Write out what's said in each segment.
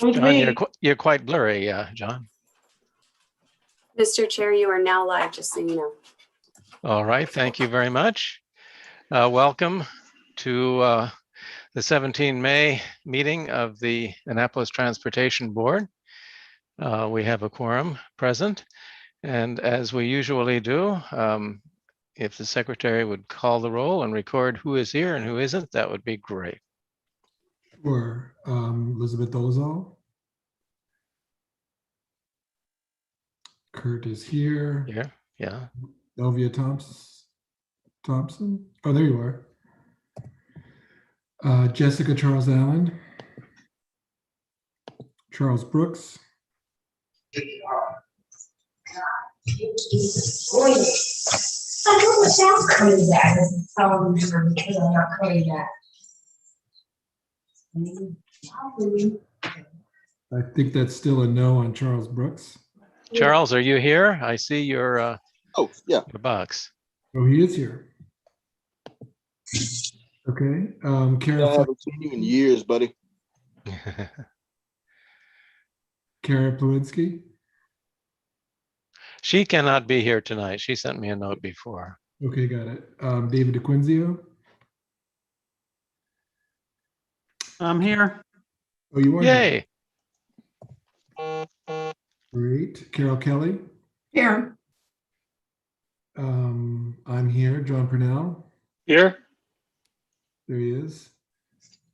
John, you're quite blurry, John. Mr. Chair, you are now live, just so you know. All right, thank you very much. Welcome to the 17 May meeting of the Annapolis Transportation Board. We have a quorum present, and as we usually do, if the secretary would call the roll and record who is here and who isn't, that would be great. Sure. Elizabeth Dolezal. Kurt is here. Here, yeah. Elvia Thompson. Oh, there you are. Jessica Charles Allen. Charles Brooks. I know it sounds crazy that because I'm not crazy that. I think that's still a no on Charles Brooks. Charles, are you here? I see your Oh, yeah. your box. Oh, he is here. Okay. I Kara haven't seen you in years, buddy. Plawinski. She cannot be here tonight. She sent me a note before. Okay, got it. David DeQuinzio. I'm here. Oh, you are here. Yay. Great. Carol Kelly. Here. I'm here. John Purnell. Here. There he is.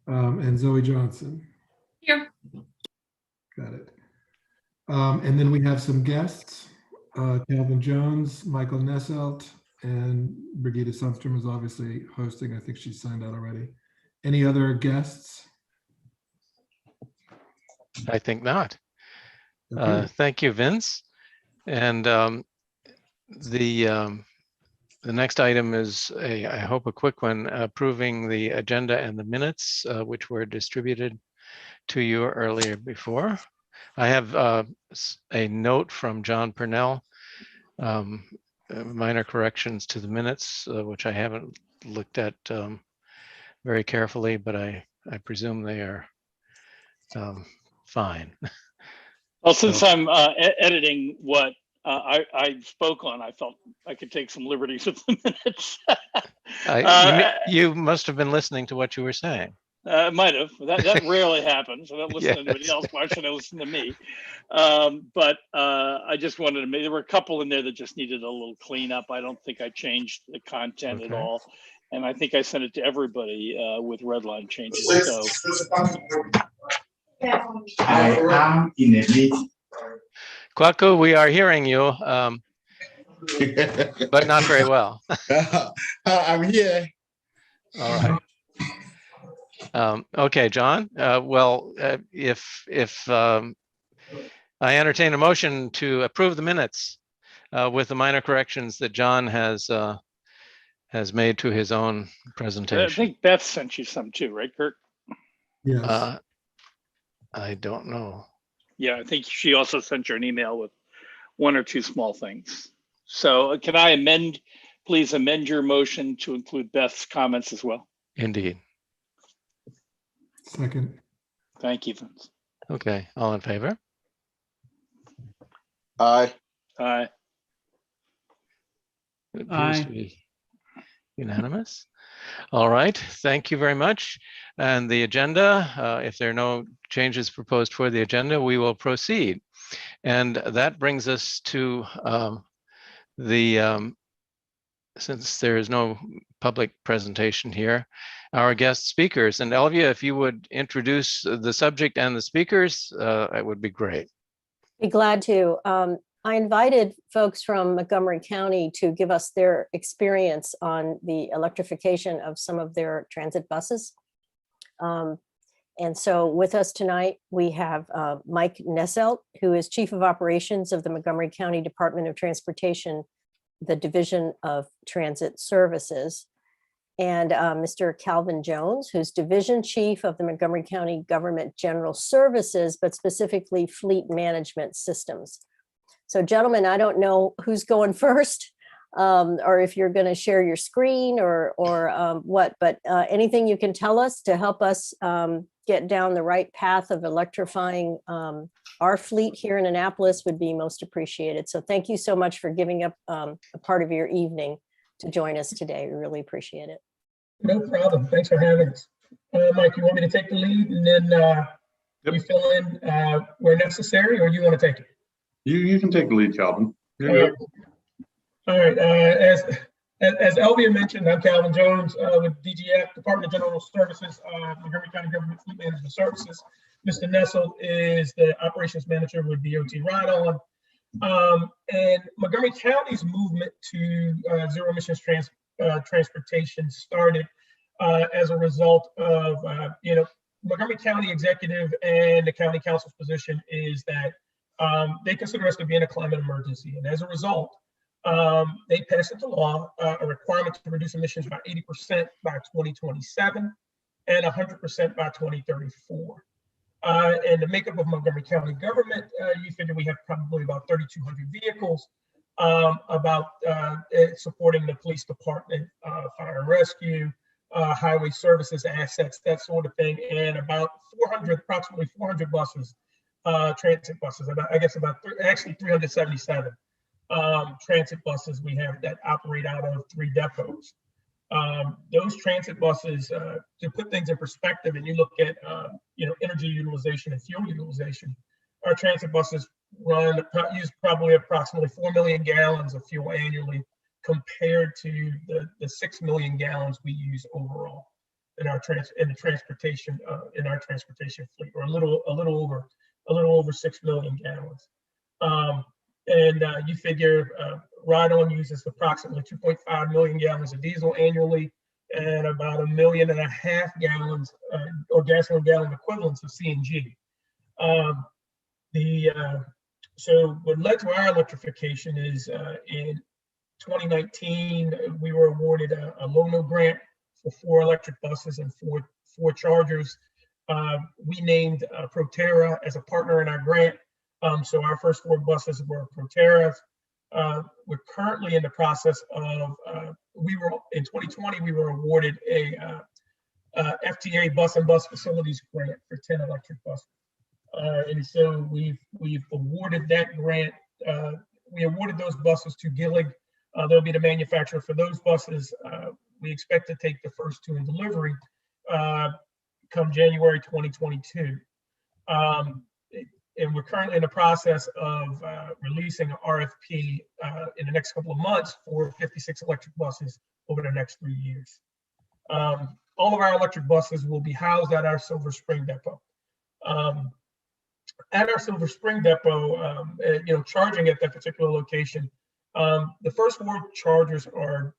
And Zoe Johnson. Here. Got it. And then we have some guests. Calvin Jones, Michael Nesselt, and Brigitte Sundstrom is obviously hosting. I think she signed out already. Any other guests? I think not. Okay. Thank you, Vince. And the next item is I hope a quick one, approving the agenda and the minutes, which were distributed to you earlier before. I have a note from John Purnell, minor corrections to the minutes, which I haven't looked at very carefully, but I presume they are fine. Well, since I'm editing what I spoke on, I felt I could take some liberties with the minutes. You must have been listening to what you were saying. Might have. That rarely happens. I don't listen to anybody else. Why should I listen to me? But I just wanted to make, there were a couple in there that just needed a little cleanup. I don't think I changed the content at all. And I think I sent it to everybody with red line changes. So I am in a meeting. Kwaku, we are hearing you, but not very well. I'm here. All right. Okay, John. Well, if I entertain a motion to approve the minutes with the minor corrections that John has made to his own presentation. I think Beth sent you some too, right, Kurt? Yes. I don't know. Yeah, I think she also sent you an email with one or two small things. So can I please amend your motion to include Beth's comments as well? Indeed. Second. Thank you, Vince. Okay, all in favor? Aye. Aye. It appears to be unanimous. All right, thank you very much. And the agenda, if there are no changes proposed for the agenda, we will proceed. And that brings us to since there is no public presentation here, our guest speakers. And Elvia, if you would introduce the subject and the speakers, it would be great. Be glad to. I invited folks from Montgomery County to give us their experience on the electrification of some of their transit buses. And so with us tonight, we have Mike Nesselt, who is Chief of Operations of the Montgomery County Department of Transportation, the Division of Transit Services, and Mr. Calvin Jones, who's Division Chief of the Montgomery County Government General Services, but specifically Fleet Management Systems. So gentlemen, I don't know who's going first. or if you're going to share your screen or what, but anything you can tell us to help us get down the right path of electrifying our fleet here in Annapolis would be most appreciated. So thank you so much for giving up a part of your evening to join us today. We really appreciate it. No problem. Thanks for having us. Mike, you want me to take the lead and then you fill in where necessary, or you want to take it? You can take the lead, Calvin. You're good. All right. As Elvia mentioned, I'm Calvin Jones with DGF, Department of General Services, Montgomery County Government Fleet Management Services. Mr. Nessel is the operations manager with DOT Ride-On. And Montgomery County's movement to zero emissions transportation started as a result of, Montgomery County executive and the county council's position is that they consider us to be in a climate emergency. And as a result, they passed into law a requirement to reduce emissions by 80% by 2027 and 100% by 2034. And the makeup of Montgomery County government, you figure we have probably about 3,200 vehicles, supporting the police department, fire and rescue, highway services assets, that sort of thing, and about approximately 400 buses, transit buses, actually 377 transit buses we have that operate out of 3 depots. Those transit buses, to put things in perspective, and you look at energy utilization and fuel utilization, our transit buses use probably approximately 4 million gallons of fuel annually, compared to the 6 million gallons we use overall in our transportation fleet, or a little over 6 million gallons. You figure Ride-On uses approximately 2.5 million gallons of diesel annually, and about 1.5 million gallons or gasoline gallon equivalents of CNG. So what led to our electrification is in 2019, we were awarded a LONO grant for 4 electric buses and four chargers. We named Proterra as a partner in our grant. So our first 4 buses were Proterras. We're currently in the process of, in 2020, we were awarded a FTA bus and bus facilities grant for 10 electric buses. And so we've awarded that grant. We awarded those buses to Gillig. They'll be the manufacturer for those buses. We expect to take the first 2 in delivery come January 2022. And we're currently in the process of releasing an RFP in the next couple of months for 56 electric buses over the next 3 years. All of our electric buses will be housed at our Silver Spring depot. At our Silver Spring depot, charging at that particular location, the first 4 chargers are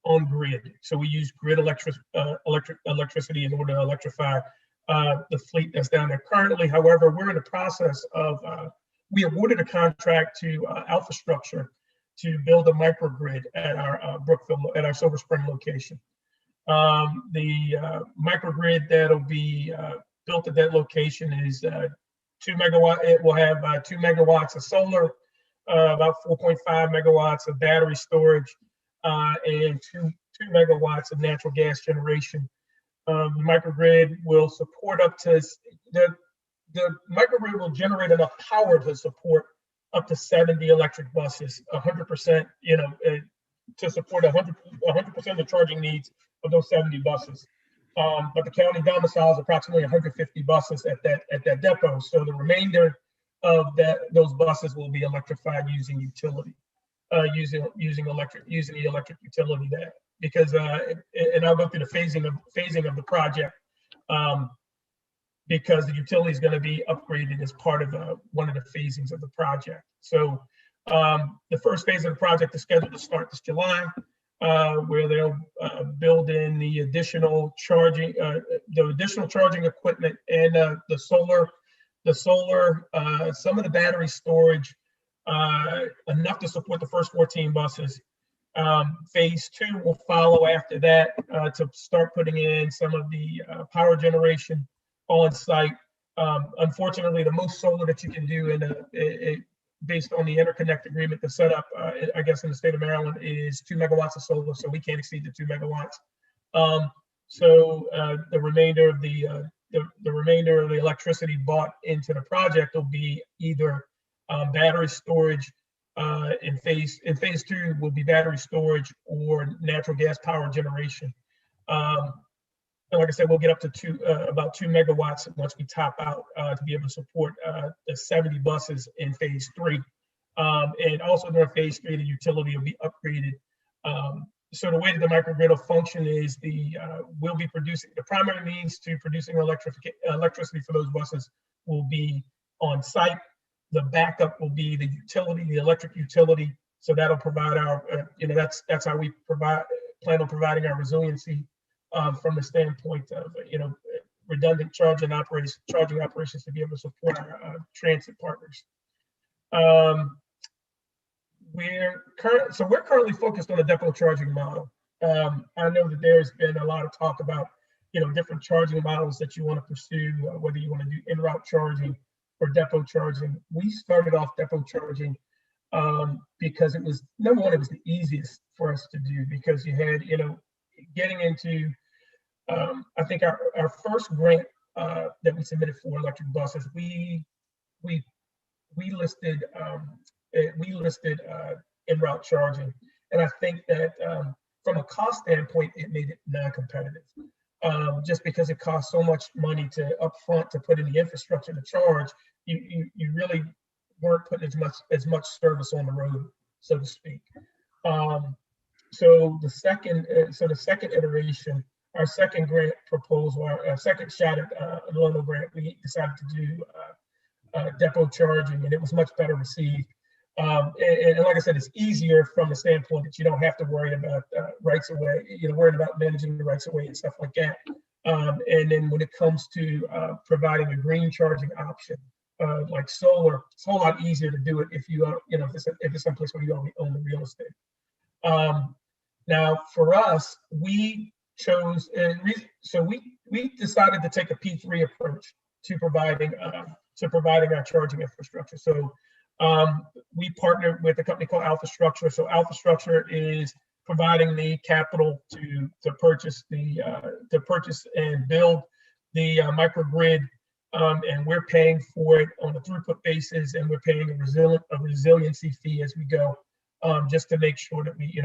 on grid. So we use grid electricity in order to electrify the fleet that's down there currently. However, we're in the process of, we awarded a contract to Alpha Structure to build a microgrid at our at our Silver Spring location. The microgrid that'll be built at that location is 2 megawatt. It will have 2 megawatts of solar, about 4.5 megawatts of battery storage, and 2 megawatts of natural gas generation. The microgrid will support up to the microgrid will generate enough power to support up to 70 electric buses, 100%, to support 100% of the charging needs of those 70 buses. But the county domiciles approximately 150 buses at that depot. So the remainder of those buses will be electrified using utility, using the electric utility there. Because and I'll go through the phasing of the project, because the utility is going to be upgraded as part of one of the phasings of the project. So the first phase of the project is scheduled to start this July, where they'll build in the additional charging equipment and the solar, some of the battery storage, enough to support the first 14 buses. Phase 2 will follow after that to start putting in some of the power generation on site. Unfortunately, the most solar that you can do based on the interconnect agreement, the setup, I guess in the state of Maryland is 2 megawatts of solar, so we can't exceed the 2 megawatts. The remainder of the remainder of the electricity bought into the project will be either battery storage. In phase 2 will be battery storage or natural gas power generation. And like I said, we'll get up to about 2 megawatts once we top out to be able to support the 70 buses in phase 3. And also during phase 3, the utility will be upgraded. So the way that the microgrid will function is we'll be producing, the primary means to producing electricity for those buses will be on site. The backup will be the utility, the electric utility. So that'll provide our, that's how we plan on providing our resiliency from the standpoint of, redundant charging operations to be able to support our transit partners. We're currently focused on a depot charging model. I know that there's been a lot of talk about, different charging models that you want to pursue, whether you want to do in-route charging or depot charging. We started off depot charging because it was, number one, it was the easiest for us to do because you had, getting into, I think our first grant that we submitted for electric buses, we listed in-route charging. And I think that from a cost standpoint, it made it non-competitive. Just because it costs so much money to upfront to put in the infrastructure to charge, you really weren't putting as much service on the road, so to speak. So the second iteration, our second grant proposal, our second shot at loan grant, we decided to do depot charging, and it was much better received. And like I said, it's easier from the standpoint that you don't have to worry about rights of way, worried about managing the rights of way and stuff like that. And then when it comes to providing a green charging option, like solar, it's a whole lot easier to do it if you are, if it's someplace where you already own the real estate. Now, for us, we chose, so we decided to take a P3 approach to providing our charging infrastructure. So we partnered with a company called Alpha Structure. So Alpha Structure is providing the capital to purchase and build the microgrid, and we're paying for it on a throughput basis, and we're paying a resiliency fee as we go, just to make sure that we,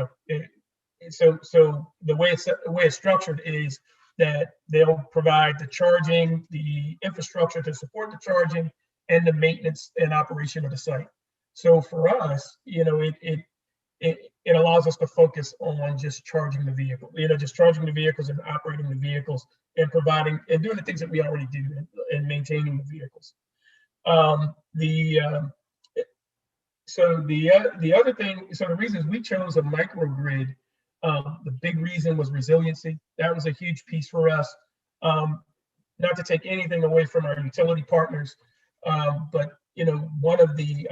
so the way it's structured is that they'll provide the charging, the infrastructure to support the charging, and the maintenance and operation of the site. So for us, it allows us to focus on just charging the vehicle, just charging the vehicles and operating the vehicles and providing and doing the things that we already do and maintaining the vehicles. So the other thing, so the reasons we chose a microgrid, the big reason was resiliency. That was a huge piece for us. Not to take anything away from our utility partners, but one of the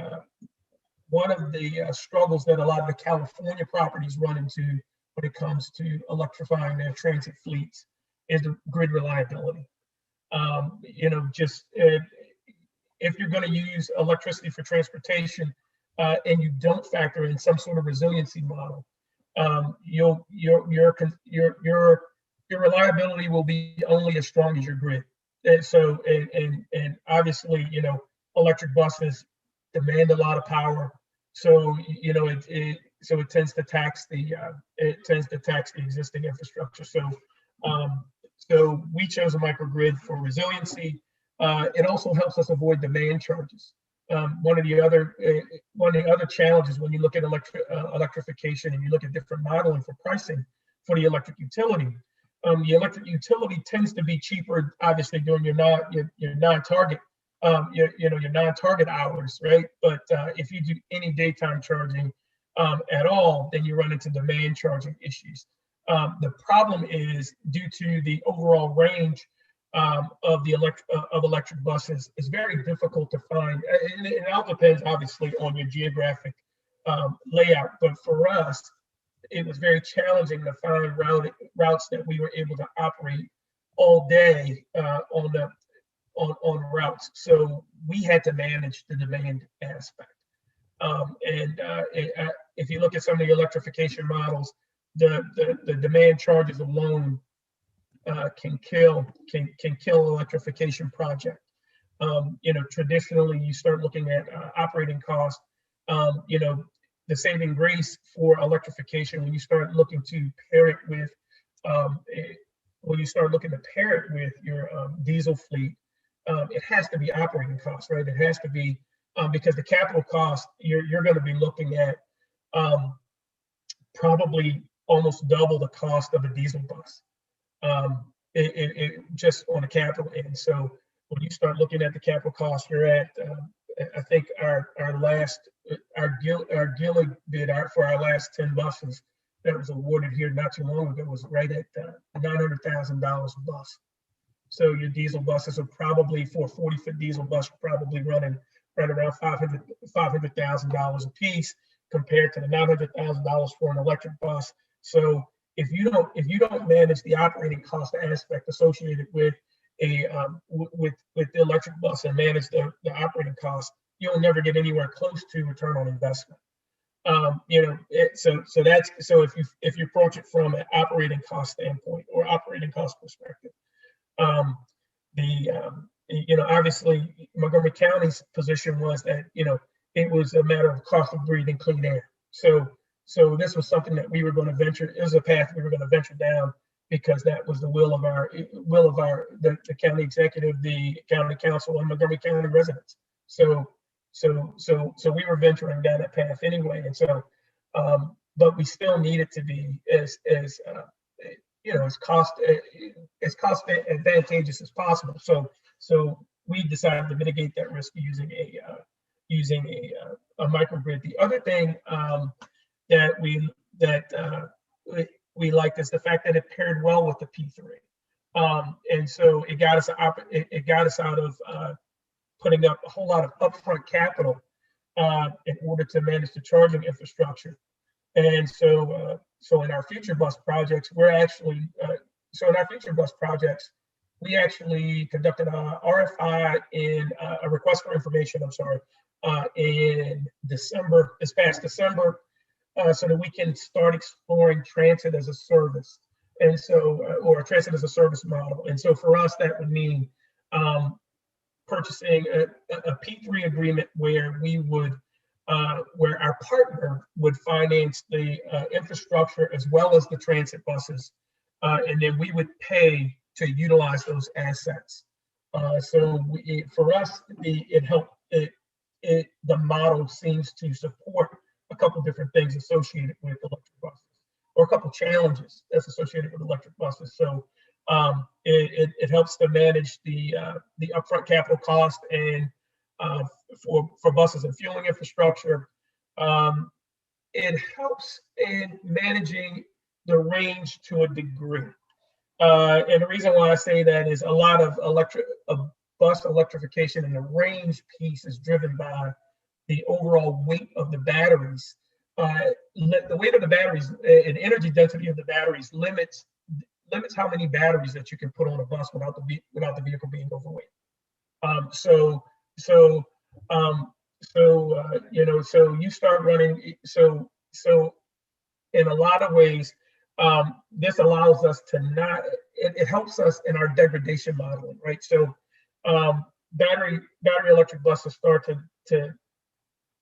struggles that a lot of the California properties run into when it comes to electrifying their transit fleets is the grid reliability. If you're going to use electricity for transportation and you don't factor in some sort of resiliency model, your reliability will be only as strong as your grid. And so, and obviously, electric buses demand a lot of power. So, it tends to tax the existing infrastructure. So we chose a microgrid for resiliency. It also helps us avoid demand charges. One of the other challenges when you look at electrification and you look at different modeling for pricing for the electric utility tends to be cheaper, obviously, during your non-target hours, right? But if you do any daytime charging at all, then you run into demand charging issues. The problem is due to the overall range of electric buses, is very difficult to find. And it all depends, obviously, on your geographic layout. But for us, it was very challenging to find routes that we were able to operate all day on routes. So we had to manage the demand aspect. If you look at some of the electrification models, the demand charges alone can kill electrification project. Traditionally, you start looking at operating costs. The saving grace for electrification, when you start looking to pair it with your diesel fleet, it has to be operating costs, right? It has to be because the capital cost you're going to be looking at probably almost double the cost of a diesel bus. It just on the capital end. So when you start looking at the capital cost, you're at I think our Gillig bid for our last 10 buses that was awarded here not too long ago was right at $900,000 a bus. So your diesel buses are probably, for a 40-foot diesel bus, probably running right around $500,000 a piece compared to the $900,000 for an electric bus. So if you don't manage the operating cost aspect associated with with the electric bus and manage the operating costs, you'll never get anywhere close to return on investment. So if you approach it from an operating cost standpoint or operating cost perspective, obviously Montgomery County's position was that it was a matter of cost of breathing clean air. So this was something that we were going to venture. It was a path we were going to venture down because that was the will of the county executive, the county council, and Montgomery County residents. So we were venturing down that path anyway, and so but we still needed to be as cost advantageous as possible. So we decided to mitigate that risk using a microgrid. The other thing that we liked is the fact that it paired well with the P3, and so it got us out of putting up a whole lot of upfront capital in order to manage the charging infrastructure. And so in our future bus projects, we actually conducted a RFI in a request for information, in December, this past December, so that we can start exploring transit as a service. And so, or a transit as a service model. And so for us, that would mean purchasing a P3 agreement where we would, where our partner would finance the infrastructure as well as the transit buses, and then we would pay to utilize those assets. For us, the model seems to support a couple different things associated with electric buses, or a couple challenges that's associated with electric buses. So it helps to manage the upfront capital cost and for buses and fueling infrastructure. It helps in managing the range to a degree. And the reason why I say that is a lot of bus electrification and the range piece is driven by the overall weight of the batteries. The weight of the batteries and energy density of the batteries limits how many batteries that you can put on a bus without the vehicle being overweight. So you start running. So in a lot of ways, this allows us to not. It helps us in our degradation modeling, right? So battery electric buses start to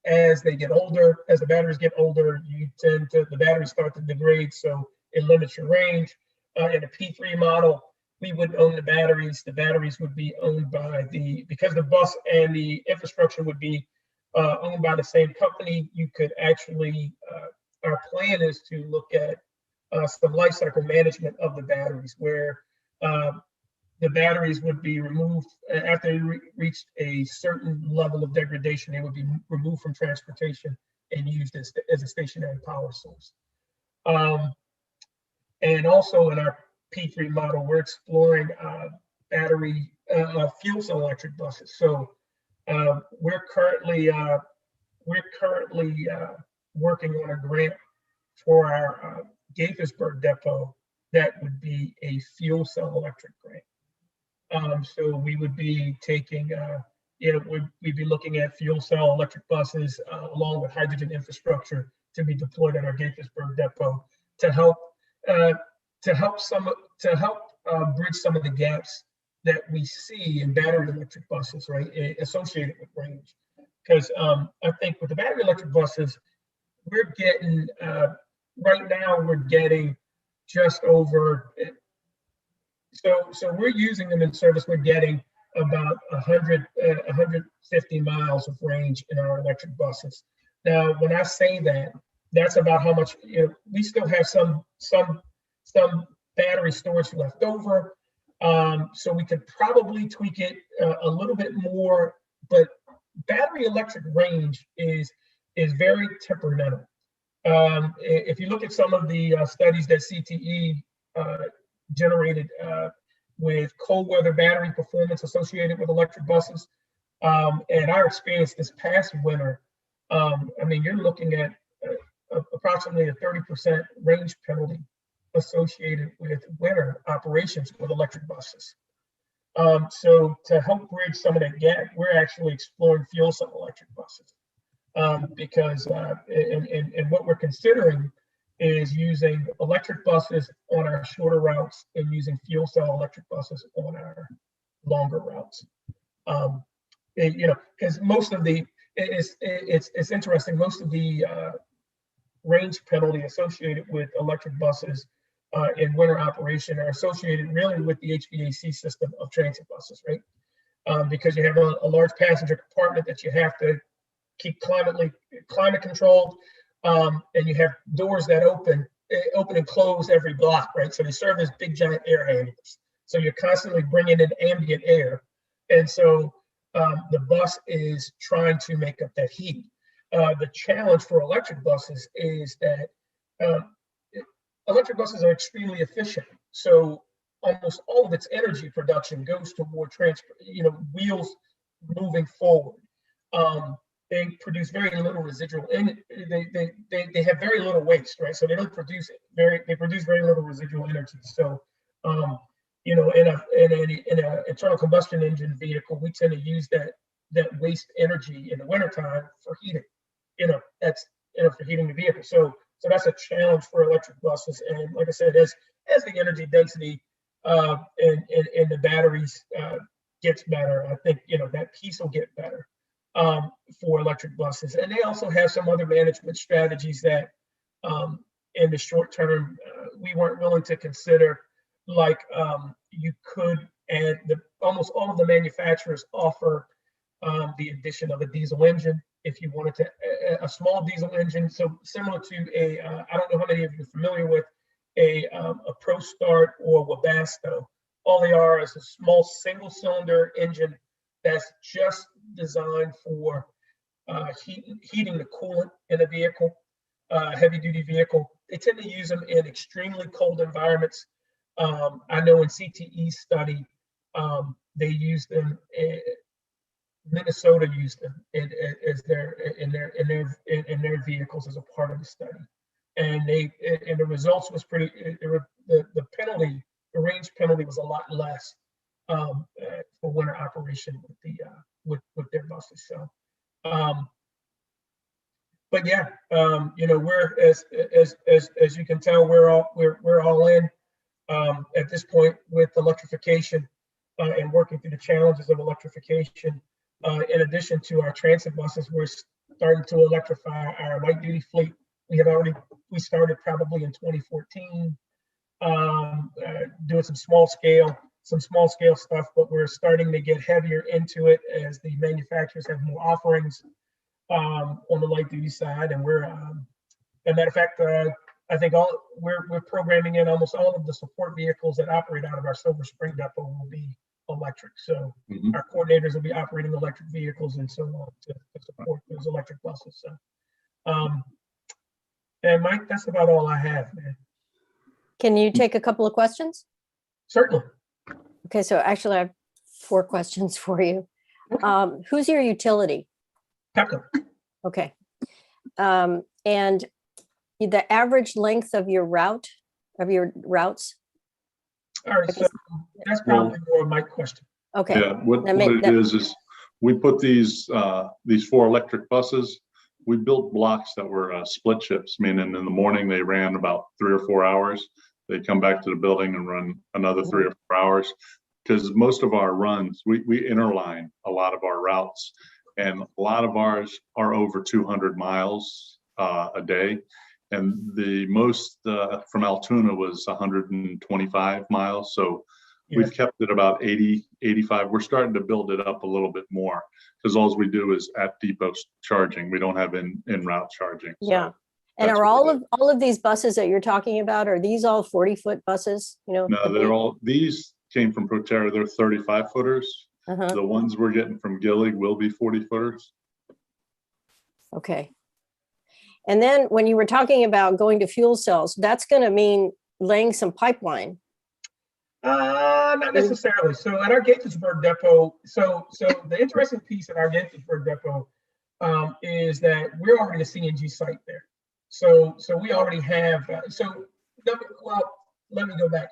as they get older, as the batteries get older, the batteries start to degrade, so it limits your range. In a P3 model, we wouldn't own the batteries. The batteries would be owned by because the bus and the infrastructure would be owned by the same company. You could actually, our plan is to look at some life cycle management of the batteries, where the batteries would be removed after they reached a certain level of degradation. They would be removed from transportation and used as a stationary power source. And also in our P3 model, we're exploring battery fuel cell electric buses. So we're currently working on a grant for our Gaithersburg depot that would be a fuel cell electric grant. So we would be taking we'd be looking at fuel cell electric buses along with hydrogen infrastructure to be deployed at our Gaithersburg depot to help bridge some of the gaps that we see in battery electric buses, right, associated with range. Because I think with the battery electric buses, we're getting right now we're getting just over. So we're using them in service. We're getting about 150 miles of range in our electric buses. Now, when I say that, that's about how much, we still have some battery storage left over. So we could probably tweak it a little bit more, but battery electric range is very temperamental. If you look at some of the studies that CTE generated with cold weather battery performance associated with electric buses, and our experience this past winter, I mean, you're looking at approximately a 30% range penalty associated with winter operations with electric buses. So to help bridge some of that gap, we're actually exploring fuel cell electric buses because and what we're considering is using electric buses on our shorter routes and using fuel cell electric buses on our longer routes. Because most of the it's interesting. Most of the range penalty associated with electric buses in winter operation are associated really with the HVAC system of transit buses, right? Because you have a large passenger compartment that you have to keep climate controlled, and you have doors that open and close every block, right? So they serve as big giant air handlers. So you're constantly bringing in ambient air, and so the bus is trying to make up that heat. The challenge for electric buses is that electric buses are extremely efficient. So almost all of its energy production goes toward wheels moving forward. They produce very little residual, and they have very little waste, right? So they don't produce they produce very little residual energy. So in an internal combustion engine vehicle, we tend to use that waste energy in the wintertime for heating. That's for heating the vehicle. So that's a challenge for electric buses. And like I said, as the energy density and the batteries gets better, I think that piece will get better for electric buses. And they also have some other management strategies that in the short term we weren't willing to consider. Like you could, and almost all of the manufacturers offer the addition of a diesel engine if you wanted to, a small diesel engine. So similar to I don't know how many of you are familiar with a ProStart or Webasto. All they are is a small single cylinder engine that's just designed for heating the coolant in a vehicle, heavy duty vehicle. They tend to use them in extremely cold environments. I know in CTE's study, they used them. Minnesota used them in their vehicles as a part of the study, and the results was pretty. The penalty, the range penalty, was a lot less for winter operation with their buses. So, but yeah, we're as you can tell, we're all in at this point with electrification and working through the challenges of electrification. In addition to our transit buses, we're starting to electrify our light duty fleet. We started probably in 2014, doing some small scale stuff, but we're starting to get heavier into it as the manufacturers have more offerings on the light duty side. And we're, as a matter of fact, I think we're programming in almost all of the support vehicles that operate out of our Silver Spring depot will be electric. So our coordinators will be operating electric vehicles and so on to support those electric buses. So, and Mike, that's about all I have, man. Can you take a couple of questions? Certainly. Okay, so actually I have 4 questions for you. Who's your utility? Pepco. Okay. And the average length of your routes? All right, so that's probably more of my question. Okay. Yeah, what it is we put these 4 electric buses. We built blocks that were split shifts, meaning in the morning they ran about 3 or 4 hours. They'd come back to the building and run another 3 or 4 hours. Because most of our runs, we interline a lot of our routes, and a lot of ours are over 200 miles a day. And the most from Altoona was 125 miles. So we've kept it about 80, 85. We're starting to build it up a little bit more because all we do is at depot charging. We don't have in route charging. So Yeah. And are all of these buses that you're talking about, are these all 40-foot buses? You know, no, they're all, these came from Proterra. They're 35 footers. The ones we're getting from Gillig will be 40 footers. Okay. And then when you were talking about going to fuel cells, that's going to mean laying some pipeline. Not necessarily. So at our Gaithersburg depot, so the interesting piece at our Gaithersburg depot is that we're already a CNG site there. So we already have. Let me go back.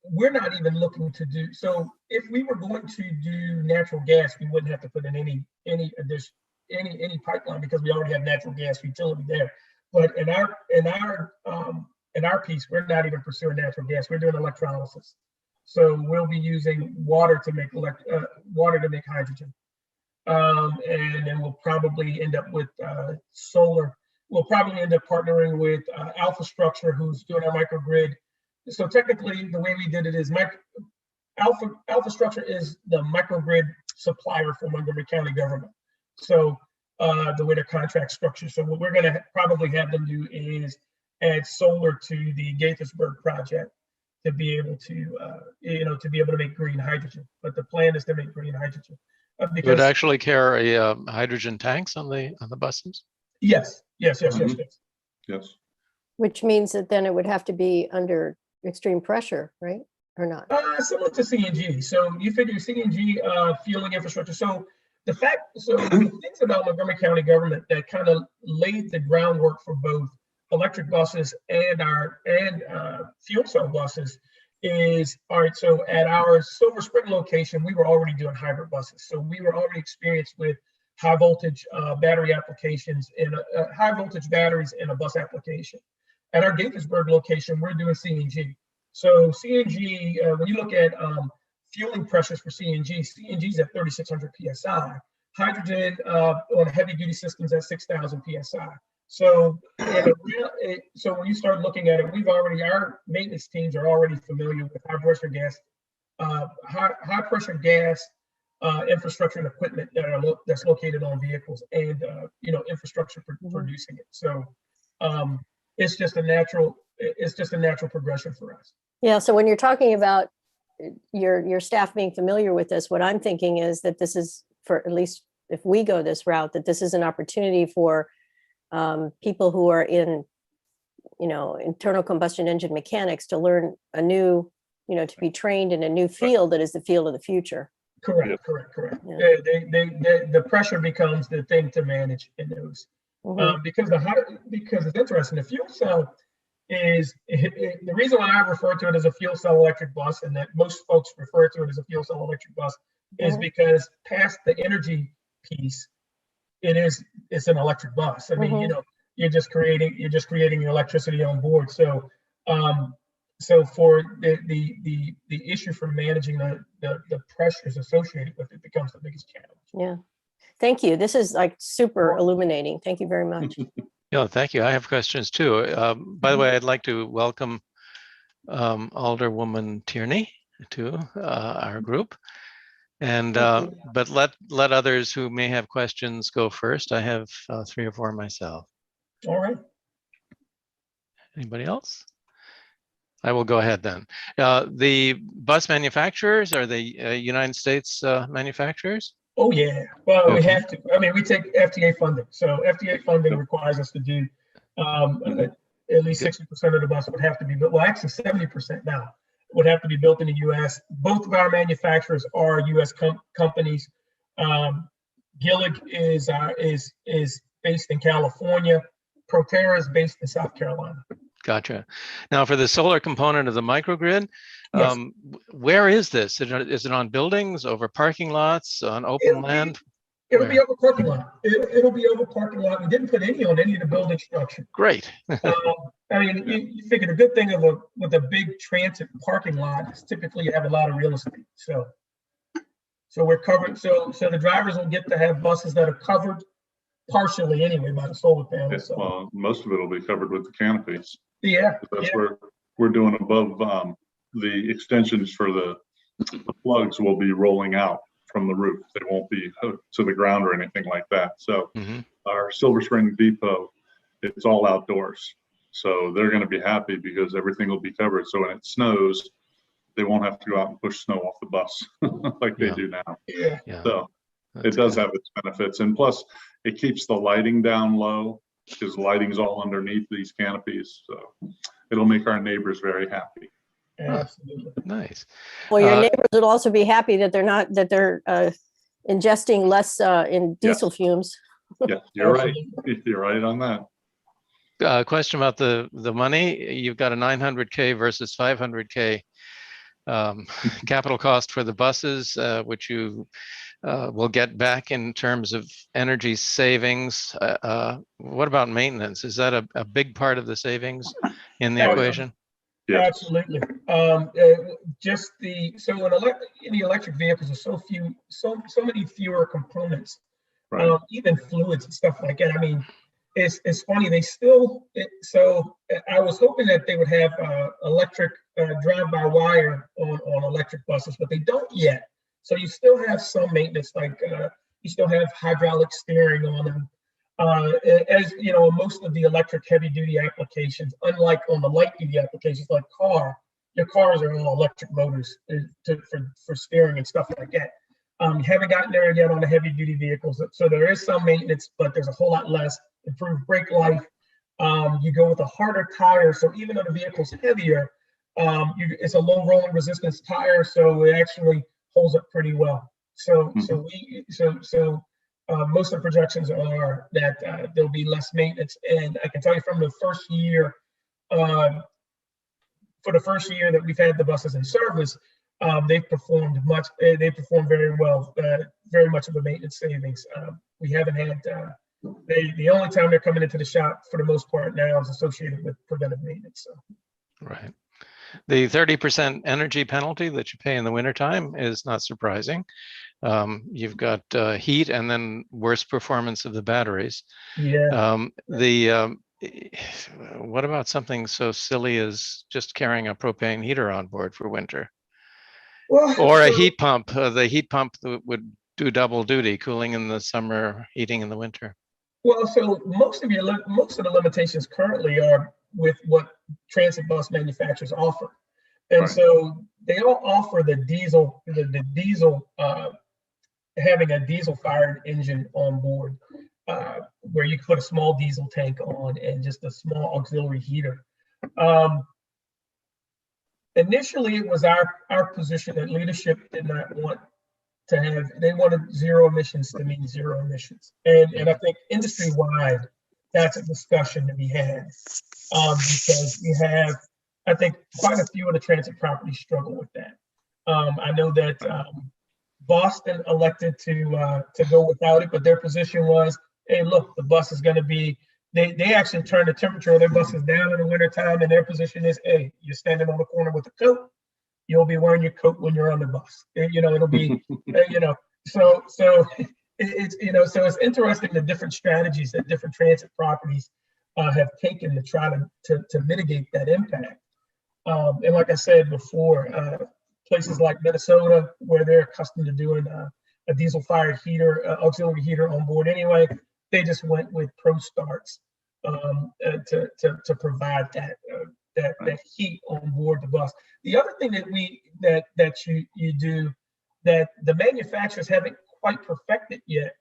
We're not even looking to do. So if we were going to do natural gas, we wouldn't have to put in any addition, any pipeline because we already have natural gas utility there. But in our piece, we're not even pursuing natural gas. We're doing electrolysis. So we'll be using water to make hydrogen, and then we'll probably end up with solar. We'll probably end up partnering with Alpha Structure, who's doing our microgrid. So technically, the way we did it is Alpha Structure is the microgrid supplier for Montgomery County government. So the way the contract structured. So what we're going to probably have them do is add solar to the Gaithersburg project to be able to make green hydrogen. But the plan is to make green hydrogen. You would actually carry hydrogen tanks on the buses? Yes. Which means that then it would have to be under extreme pressure, right? Or not? Similar to CNG. So you figure CNG fueling infrastructure. So the things about Montgomery County government that kind of laid the groundwork for both electric buses and fuel cell buses is, all right, so at our Silver Spring location, we were already doing hybrid buses. So we were already experienced with high voltage battery applications and high voltage batteries in a bus application. At our Gaithersburg location, we're doing CNG. So CNG, when you look at fueling pressures for CNG is at 3,600 PSI. Hydrogen on heavy duty systems at 6,000 PSI. So when you start looking at it, our maintenance teams are already familiar with high pressure gas infrastructure and equipment that's located on vehicles and infrastructure producing it. So it's just a natural progression for us. Yeah. So when you're talking about your staff being familiar with this, what I'm thinking is that this is, for at least if we go this route, that this is an opportunity for people who are in, internal combustion engine mechanics to learn a new, to be trained in a new field that is the field of the future. Correct. Yeah. The pressure becomes the thing to manage in those. Because it's interesting. The fuel cell is the reason why I refer to it as a fuel cell electric bus, and that most folks refer to it as a fuel cell electric bus, is because past the energy piece, it's an electric bus. I mean, you're just creating your electricity on board. So for the issue for managing the pressures associated with it becomes the biggest challenge. Yeah. Thank you. This is like super illuminating. Thank you very much. Yeah, thank you. I have questions too. By the way, I'd like to welcome Alderwoman Tierney to our group. And but let others who may have questions go first. I have 3 or 4 myself. All right. Anybody else? I will go ahead then. The bus manufacturers, are they United States manufacturers? Oh yeah. Well, we have to. I mean, we take FTA funding. So FTA funding requires us to do at least 60% of the bus would have to be built. Well, actually 70% now would have to be built in the U.S. Both of our manufacturers are U.S. companies. Gillig is based in California. Proterra is based in South Carolina. Gotcha. Now, for the solar component of the microgrid, Yes. Where is this? Is it on buildings, over parking lots, on open land? It'll be Where? over parking lot. It'll be over parking lot. We didn't put any on any of the building structure. Great. I mean, you figure the good thing with a big transit parking lot is typically you have a lot of real estate. So we're covered. So the drivers will get to have buses that are covered partially anyway by the solar panels. So. Well, most of it will be covered with the canopies. Yeah. That's where we're doing above, the extensions for the plugs will be rolling out from the roof. They won't be hooked to the ground or anything like that. So our Silver Spring Depot, it's all outdoors. So they're going to be happy because everything will be covered. So when it snows, they won't have to go out and push snow off the bus like they do now. Yeah. So it does have its benefits. And plus it keeps the lighting down low because lighting's all underneath these canopies. So it'll make our neighbors very happy. Absolutely. Nice. Well, your neighbors would also be happy that they're ingesting less in diesel fumes. Yeah, you're right. You're right on that. Question about the money. You've got a 900K versus 500K capital cost for the buses, which you will get back in terms of energy savings. What about maintenance? Is that a big part of the savings in the equation? Yeah. Absolutely. Just in the electric vehicles are so many fewer components, Right. even fluids and stuff like that. I mean, it's funny. So I was hoping that they would have electric drive-by-wire on electric buses, but they don't yet. So you still have some maintenance, like you still have hydraulic steering on them. As you know, most of the electric heavy-duty applications, unlike on the light-duty applications like your cars are all electric motors for steering and stuff like that. You haven't gotten there yet on the heavy-duty vehicles, so there is some maintenance, but there's a whole lot less. Improved brake life. You go with a harder tire, so even though the vehicle's heavier, it's a low rolling resistance tire, so it actually holds up pretty well. So most of the projections are that there'll be less maintenance, and I can tell you from the first year, for the first year that we've had the buses in service, they've performed very well, very much of a maintenance savings. We haven't had, the only time they're coming into the shop for the most part now is associated with preventive maintenance. So. Right. The 30% energy penalty that you pay in the wintertime is not surprising. You've got heat and then worse performance of the batteries. Yeah. What about something so silly as just carrying a propane heater on board for winter? Well, or a heat pump? The heat pump would do double duty, cooling in the summer, heating in the winter. Well, so most of the limitations currently are with what transit bus manufacturers offer, and so they all offer the diesel, having a diesel-fired engine on board, where you can put a small diesel tank on and just a small auxiliary heater. Initially, it was our position that leadership did not want to have, they wanted zero emissions to mean zero emissions. And I think industry-wide, that's a discussion to be had, because you have, I think quite a few of the transit properties struggle with that. I know that Boston elected to go without it, but their position was, hey, look, the bus is going to be, they actually turn the temperature of their buses down in the wintertime, and their position is, hey, you're standing on the corner with a coat, you'll be wearing your coat when you're on the bus. It'll be, so it's interesting the different strategies that different transit properties have taken to try to mitigate that impact. And like I said before, places like Minnesota, where they're accustomed to doing a diesel-fired heater, auxiliary heater on board anyway, they just went with Pro Starts to provide that heat on board the bus. The other thing that you do that the manufacturers haven't quite perfected yet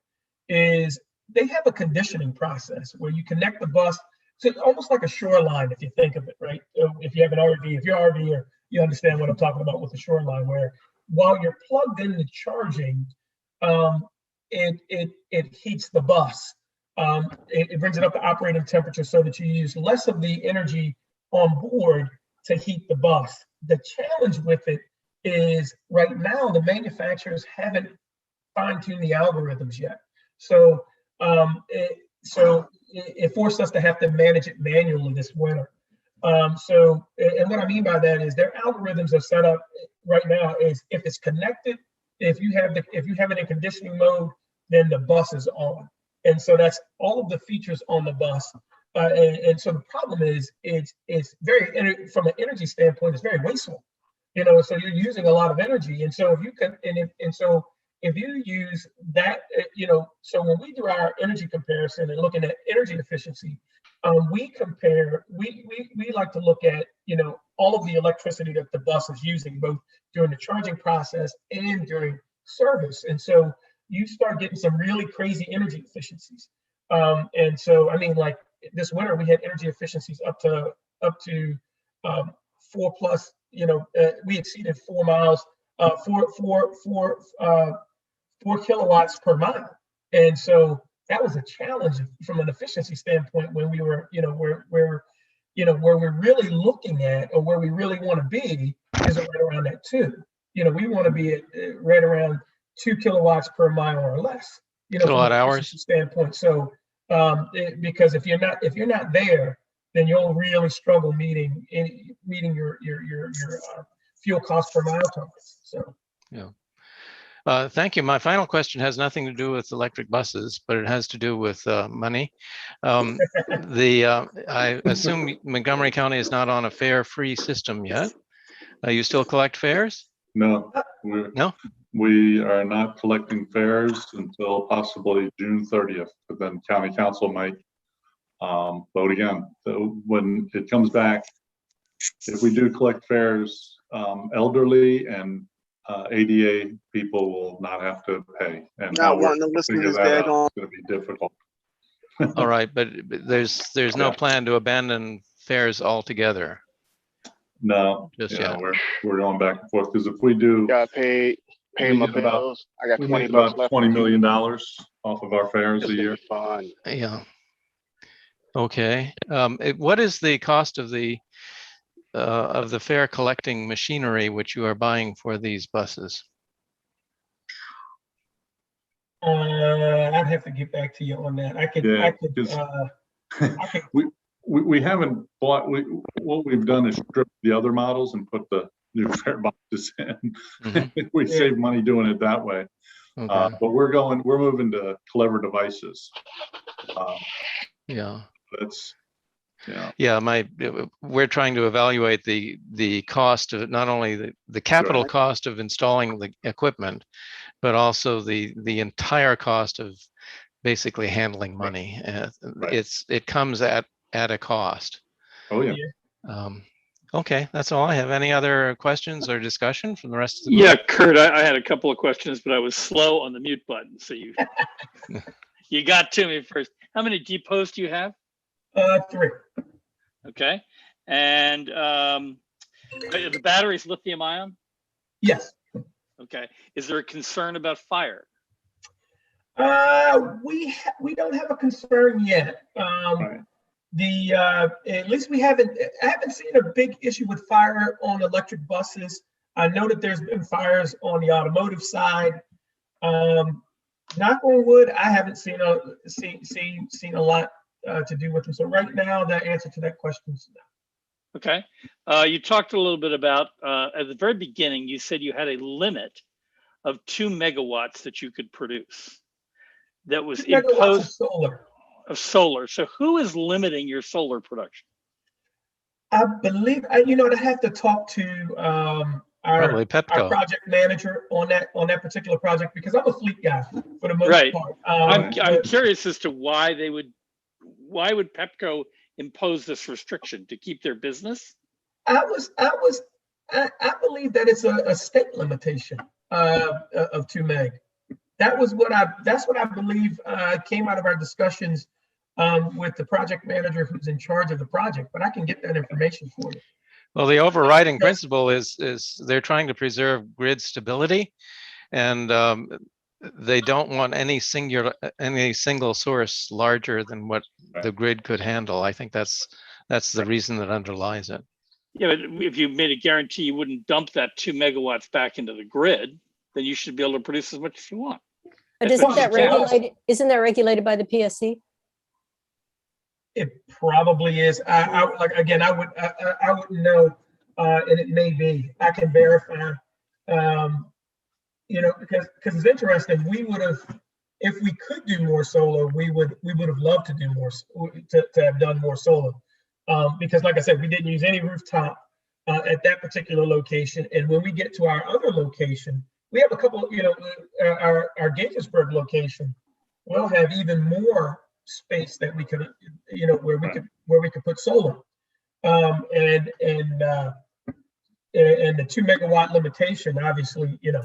is they have a conditioning process where you connect the bus to almost like a shoreline, if you think of it, right? If you have an RV, if you're an RVer, you understand what I'm talking about with the shoreline, where while you're plugged into charging, it heats the bus. It brings it up to operating temperature so that you use less of the energy on board to heat the bus. The challenge with it is right now the manufacturers haven't fine-tuned the algorithms yet. So it forced us to have to manage it manually this winter. And what I mean by that is their algorithms are set up right now is if it's connected, if you have it in conditioning mode, then the bus is on. And so that's all of the features on the bus. And so the problem is it's very, from an energy standpoint, it's very wasteful. So you're using a lot of energy. And so if you can, if you use that, so when we do our energy comparison and looking at energy efficiency, we like to look at, all of the electricity that the bus is using, both during the charging process and during service. And so you start getting some really crazy energy efficiencies. And so, I mean, like this winter, we had energy efficiencies up to 4+, we exceeded 4 miles, 4 kilowatts per mile. And so that was a challenge from an efficiency standpoint when we were, where we're really looking at, or where we really want to be is right around that 2. We want to be at right around 2 kilowatts per mile or less, Kilowatt hours standpoint. So because if you're not there, then you'll really struggle meeting your fuel cost per mile targets. So yeah. Thank you. My final question has nothing to do with electric buses, but it has to do with money. I assume Montgomery County is not on a fare-free system yet. You still collect fares? No, No? we are not collecting fares until possibly June 30th, but then county council might vote again. So when it comes back, if we do collect fares, elderly and ADA people will not have to pay. And Not wanting to listen to this that daggone. out is going to be difficult. All right, but there's no plan to abandon fares altogether. No, Just yeah, yet. we're going back and forth because if we do, Got paid, pay we my get about- bills. I got we 20 make bucks about left. $20 million off of our fares It's a gonna year. be fun. Yeah. Okay. What is the cost of the fare collecting machinery which you are buying for these buses? I'd have to get back to you on that. Yeah, we haven't bought. What we've done is strip the other models and put the new fare boxes in. Mhm. We save money doing it that way. Okay. But we're moving to clever devices. Yeah. That's Yeah, we're trying to evaluate the cost of not only the capital cost of installing the equipment, but also the entire cost of basically handling money. It comes at a cost. Oh yeah. Okay, that's all I have. Any other questions or discussion from the rest of the group? Yeah, Kurt, I had a couple of questions, but I was slow on the mute button. So you got to me first. How many depots do you have? 3. Okay. And the battery's lithium ion? Yes. Okay. Is there a concern about fire? We don't have a concern yet. Right. At least I haven't seen a big issue with fire on electric buses. I know that there's been fires on the automotive side. Knock on wood, I haven't seen a lot to do with them. So right now, the answer to that question is no. Okay. You talked a little bit about, at the very beginning, you said you had a limit of 2 megawatts that you could produce. That was 2 megawatts imposed of solar. So who is limiting your solar production? I believe, I'd have to talk to Probably our Pepco. project manager on that particular project, because I'm a fleet guy for the most Right. part. I'm curious as to why would Pepco impose this restriction to keep their business? I believe that it's a state limitation of 2 meg. That's what I believe came out of our discussions with the project manager who's in charge of the project, but I can get that information for you. Well, the overriding principle is they're trying to preserve grid stability, and they don't want any single source larger than what the grid could handle. I think that's the reason that underlies it. Yeah, but if you made a guarantee you wouldn't dump that 2 megawatts back into the grid, then you should be able to produce as much as you want. But That's isn't what that you count. regulated? Isn't that regulated by the PSC? It probably is. Like, again, I wouldn't know, and it may be. I can verify. You know, because it's interesting. We would have, if we could do more solar, we would have loved to do more, to have done more solar. Because, like I said, we didn't use any rooftop at that particular location. And when we get to our other location, we have a couple. You know, our Gaithersburg location will have even more space that we could, you know, where we could put solar, and the 2 megawatt limitation, obviously, you know,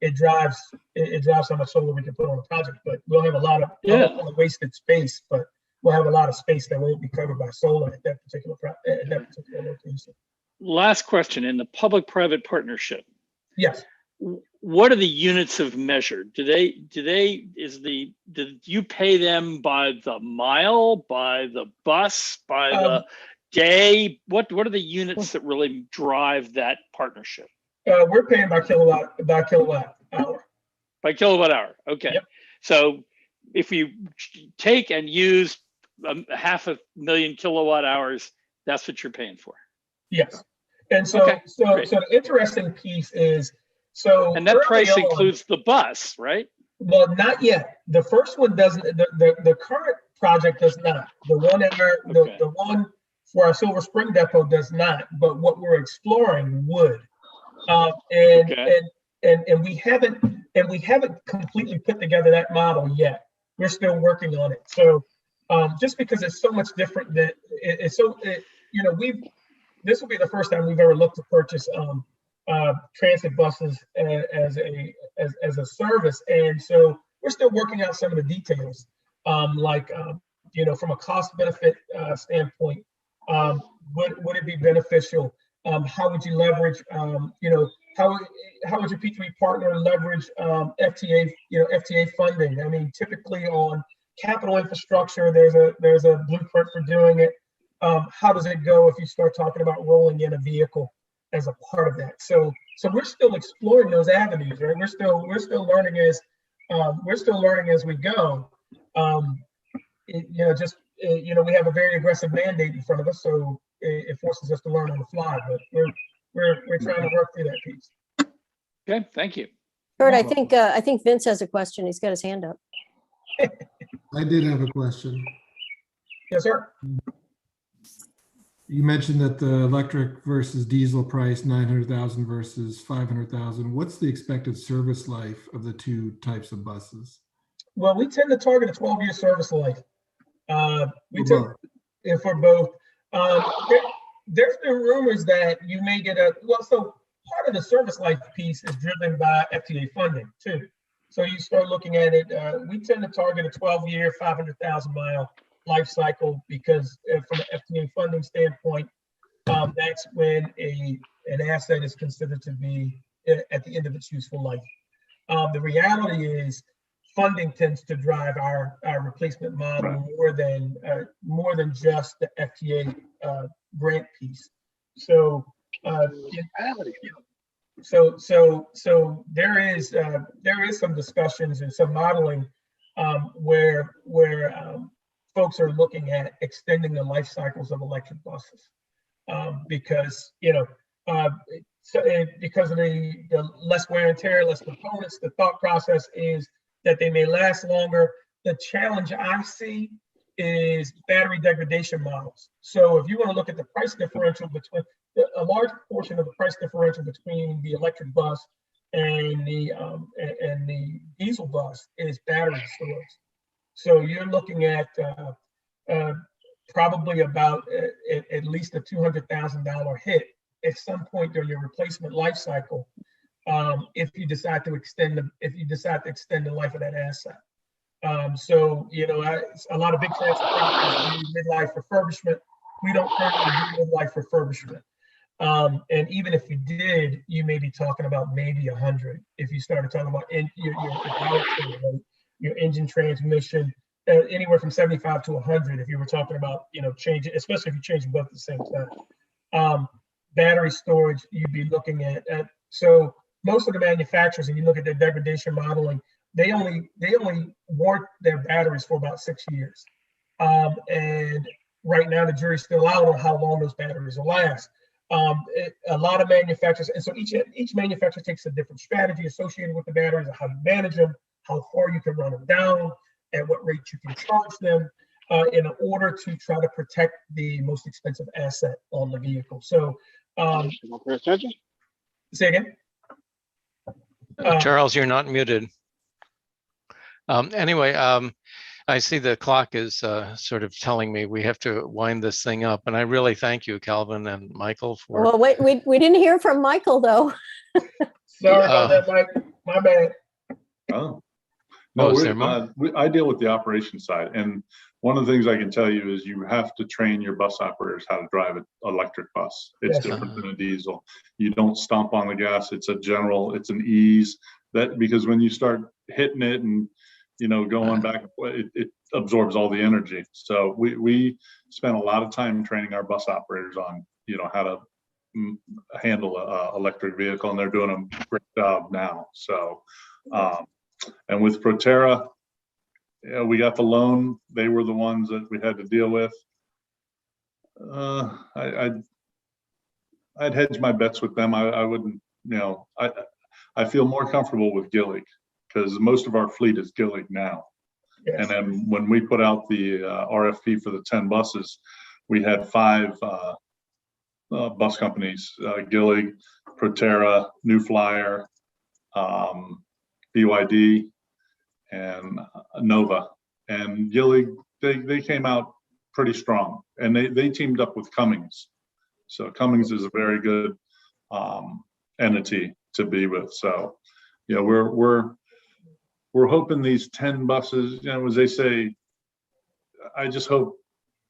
it drives how much solar we can put on a project. But we'll have a lot of wasted space, but we'll have a lot of space that won't be covered by solar at that particular location. Last question, in the public-private partnership, Yes. what are the units of measure? Do you pay them by the mile, by the bus, by the day? What are the units that really drive that partnership? We're paying by kilowatt hour. By kilowatt hour, okay. Yep. So if you take and use 500,000 kilowatt hours, that's what you're paying for. Yes. And so, Okay, so great. the interesting piece is, so. And that price early on- includes the bus, right? Well, not yet. The first one doesn't, the current project does not. The one at our, Okay. the one for our Silver Spring depot does not, but what we're exploring would. Okay. And we haven't completely put together that model yet. We're still working on it. So just because it's so much different that you know, this will be the first time we've ever looked to purchase transit buses as a service. And so we're still working out some of the details, you know, from a cost benefit standpoint, would it be beneficial? How would you leverage, you know, how would your P3 partner leverage FTA funding? I mean, typically on capital infrastructure, there's a blueprint for doing it. How does it go if you start talking about rolling in a vehicle as a part of that? So we're still exploring those avenues, right? We're still learning as we go. You know, you know, we have a very aggressive mandate in front of us, so it forces us to learn on the fly. But we're trying to work through that piece. Okay, thank you. Kurt, I think Vince has a question. He's got his hand up. I did have a question. Yes, sir. You mentioned that the electric versus diesel price, 900,000 versus 500,000. What's the expected service life of the two types of buses? Well, we tend to target a 12-year service life. For both. There's been rumors that you may get so part of the service life piece is driven by FTA funding too. So you start looking at it, we tend to target a 12-year, 500,000 mile life cycle because from an FTA funding standpoint, that's when an asset is considered to be at the end of its useful life. The reality is funding tends to drive our replacement model more than just the FTA grant piece. So so there is some discussions and some modeling where folks are looking at extending the life cycles of electric buses because, you know, because of the less wear and tear, less components. The thought process is that they may last longer. The challenge I see is battery degradation models. So if you want to look at the price differential between a large portion of the price differential between the electric bus and the diesel bus is battery storage. So you're looking at probably about at least a $200,000 hit at some point during your replacement life cycle if you decide to extend the life of that asset. So, you know, a lot of big transportation do midlife refurbishment. We don't currently do midlife refurbishment. And even if you did, you may be talking about maybe 100. If you started talking about your engine transmission, anywhere from 75 to 100. If you were talking about, you know, changing, especially if you're changing both at the same time. battery storage you'd be looking at. So most of the manufacturers, and you look at their degradation modeling, they only warrant their batteries for about 6 years. And right now the jury's still out on how long those batteries will last. A lot of manufacturers, and so each manufacturer takes a different strategy associated with the batteries, and how you manage them, how far you can run them down, at what rate you can charge them, in order to try to protect the most expensive asset on the vehicle. So, Pay attention. say again. Charles, you're not muted. Anyway, I see the clock is sort of telling me we have to wind this thing up, and I really thank you, Calvin and Michael, for. Well, wait, we didn't hear from Michael though. Sorry about that, Mike. My bad. Oh. No, is there more? I deal with the operation side, and one of the things I can tell you is you have to train your bus operators how to drive an electric bus. It's Yes. different than a diesel. You don't stomp on the gas. It's it's an ease, that because when you start hitting it and going back, it absorbs all the energy. So we spent a lot of time training our bus operators on how to handle a electric vehicle, and they're doing a great job now. So and with Proterra, we got the loan. They were the ones that we had to deal with. I'd hedge my bets with them. I wouldn't, I feel more comfortable with Gillig, because most of our fleet is Gillig now. Yes. And then when we put out the RFP for the 10 buses, we had 5 bus companies: Gillig, Proterra, New Flyer, BYD, and Nova. And Gillig, they came out pretty strong, and they teamed up with Cummins. So Cummins is a very good entity to be with. So we're hoping these 10 buses, as they say, I just hope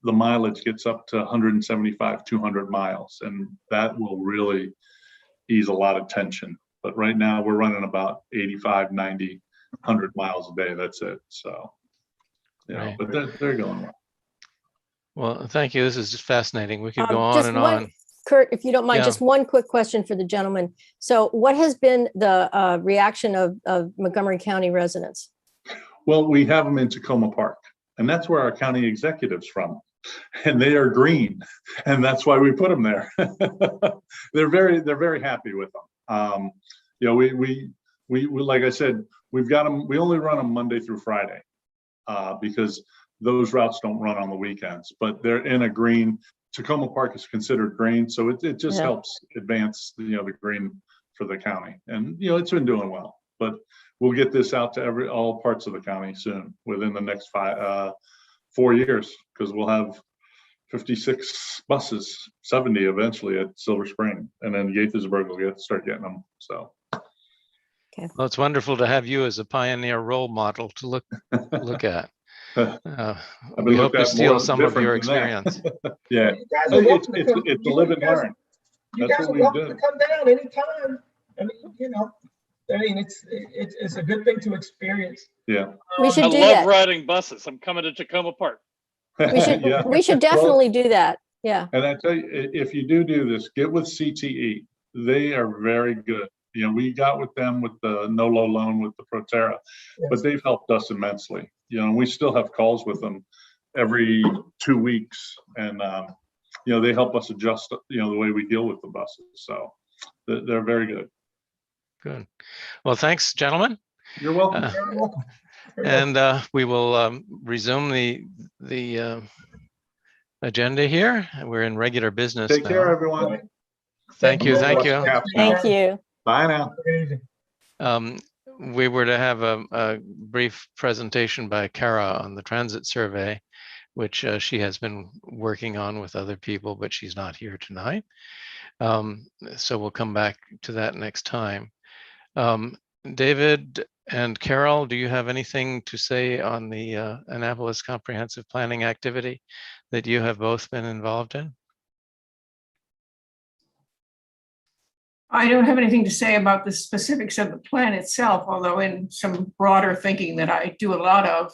the mileage gets up to 175, 200 miles, and that will really ease a lot of tension. But right now we're running about 85, 90, 100 miles a day. That's it. So, Right. but they're going well. Well, thank you. This is just fascinating. We could go on Just and one- on. Kurt, if you don't mind, Yeah. just one quick question for the gentleman. So what has been the reaction of Montgomery County residents? Well, we have them in Tacoma Park, and that's where our county executive's from, and they are green, and that's why we put them there. They're very happy with them. We like I said, we've got them. We only run them Monday through Friday because those routes don't run on the weekends. But they're in a green. Tacoma Park is considered green, so it just helps advance the green for the county, and it's been doing well. But we'll get this out to all parts of the county soon, within the next 4 years, because we'll have 56 buses, 70 eventually at Silver Spring, and then Gaithersburg will start getting them. So. Well, it's wonderful to have you as a pioneer role model to look at. We hope to steal some of your experience. Yeah, You guys are welcome to come. it's a live and learn. You That's guys what are we've welcome to done. come down anytime. I mean, it's a good thing to experience. Yeah. We should I do love that. riding buses. I'm coming to Tacoma Park. Yeah. We should definitely do that. Yeah. And I tell you, if you do this, get with CTE. They are very good. We got with them with the NOLO loan with the Proterra, but they've helped us immensely. We still have calls with them every 2 weeks, and they help us adjust the way we deal with the buses. So they're very good. Good. Well, thanks, gentlemen. You're welcome. You're welcome. And we will resume the agenda here. We're in regular business Take now. care, everyone. Thank you. I'm gonna Thank you. watch Caps Thank now. you. Bye now. We were to have a brief presentation by Kara on the transit survey, which she has been working on with other people, but she's not here tonight. So we'll come back to that next time. David and Carol, do you have anything to say on the Annapolis Comprehensive Planning activity that you have both been involved in? I don't have anything to say about the specifics of the plan itself, although in some broader thinking that I do a lot of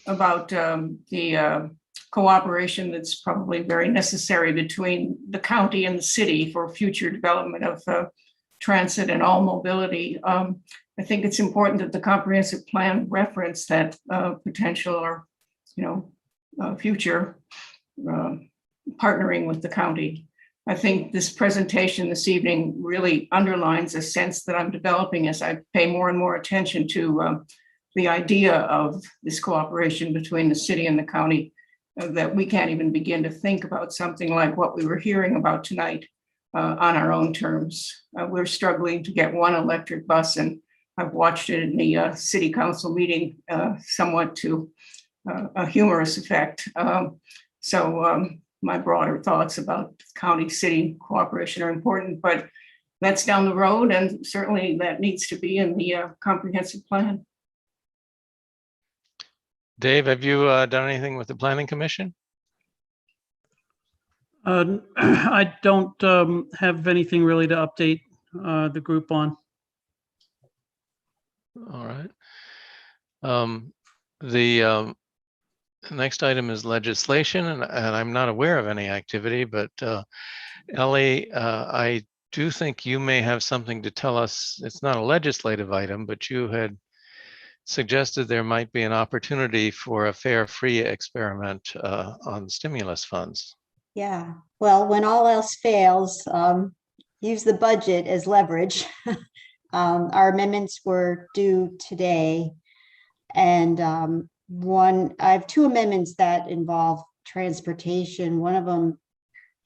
about the cooperation that's probably very necessary between the county and the city for future development of transit and all mobility. I think it's important that the comprehensive plan reference that potential or, future partnering with the county. I think this presentation this evening really underlines a sense that I'm developing as I pay more and more attention to the idea of this cooperation between the city and the county, that we can't even begin to think about something like what we were hearing about tonight on our own terms. We're struggling to get one electric bus, and I've watched it in the city council meeting somewhat to a humorous effect. My broader thoughts about county-city cooperation are important, but that's down the road, and certainly that needs to be in the comprehensive plan. Dave, have you done anything with the Planning Commission? I don't have anything really to update the group on. All right. The next item is legislation, and I'm not aware of any activity, but Ellie, I do think you may have something to tell us. It's not a legislative item, but you had suggested there might be an opportunity for a fare free experiment on stimulus funds. Yeah, well, when all else fails, use the budget as leverage. Our amendments were due today, and I have two amendments that involve transportation. One of them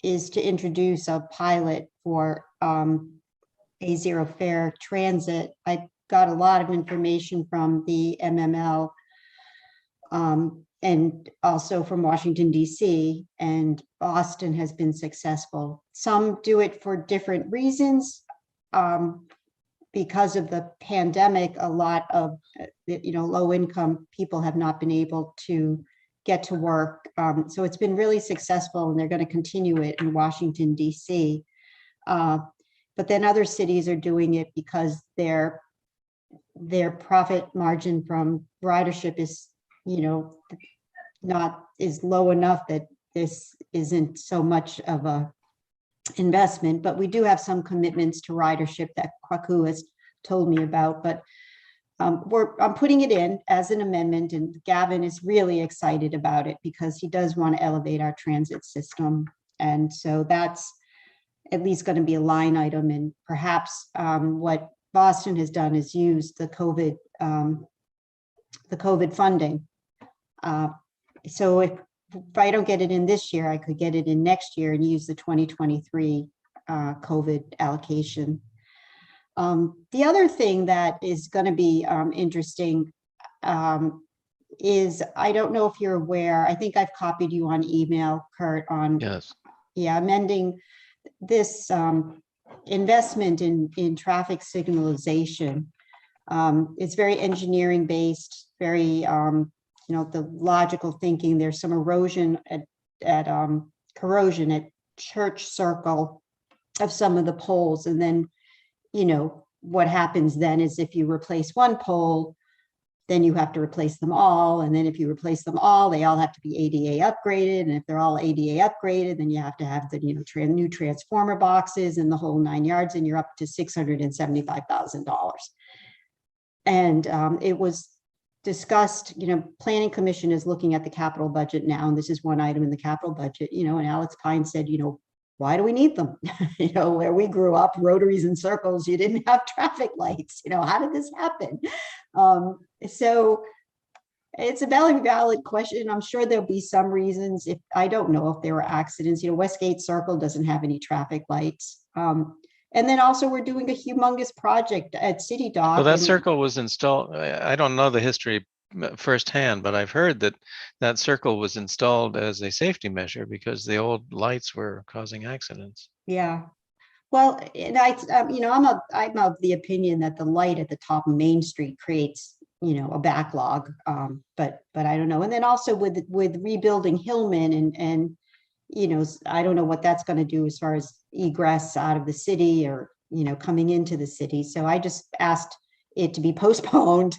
is to introduce a pilot for a zero fare transit. I got a lot of information from the MML and also from Washington, D.C., and Boston has been successful. Some do it for different reasons. Because of the pandemic, a lot of low-income people have not been able to get to work. So it's been really successful, and they're going to continue it in Washington, D.C. But then other cities are doing it because their profit margin from ridership is, is low enough that this isn't so much of a investment. But we do have some commitments to ridership that Kwaku has told me about. But I'm putting it in as an amendment, and Gavin is really excited about it because he does want to elevate our transit system. And so that's at least going to be a line item. And perhaps what Boston has done is use the COVID funding. So if I don't get it in this year, I could get it in next year and use the 2023 COVID allocation. The other thing that is going to be interesting is, I don't know if you're aware, I think I've copied you on email, Kurt, on amending this investment in traffic signalization. It's very engineering based, very the logical thinking. There's some erosion corrosion at Church Circle of some of the poles, and then what happens then is if you replace one pole, then you have to replace them all, and then if you replace them all, they all have to be ADA upgraded, and if they're all ADA upgraded, then you have to have the new transformer boxes and the whole 9 yards, and you're up to $675,000. And it was discussed, Planning Commission is looking at the capital budget now, and this is one item in the capital budget, and Alex Pine said, why do we need them? Where we grew up, rotaries and circles, you didn't have traffic lights. How did this happen? So it's a valid question. I'm sure there'll be some reasons. I don't know if there were accidents. Westgate Circle doesn't have any traffic lights. And then also we're doing a humongous project at City Dock. Well, that circle was installed. I don't know the history firsthand, but I've heard that circle was installed as a safety measure because the old lights were causing accidents. Yeah. Well, and I'm of the opinion that the light at the top of Main Street creates, a backlog. But I don't know. And then also with rebuilding Hillman and I don't know what that's going to do as far as egress out of the city or, coming into the city. So I just asked it to be postponed,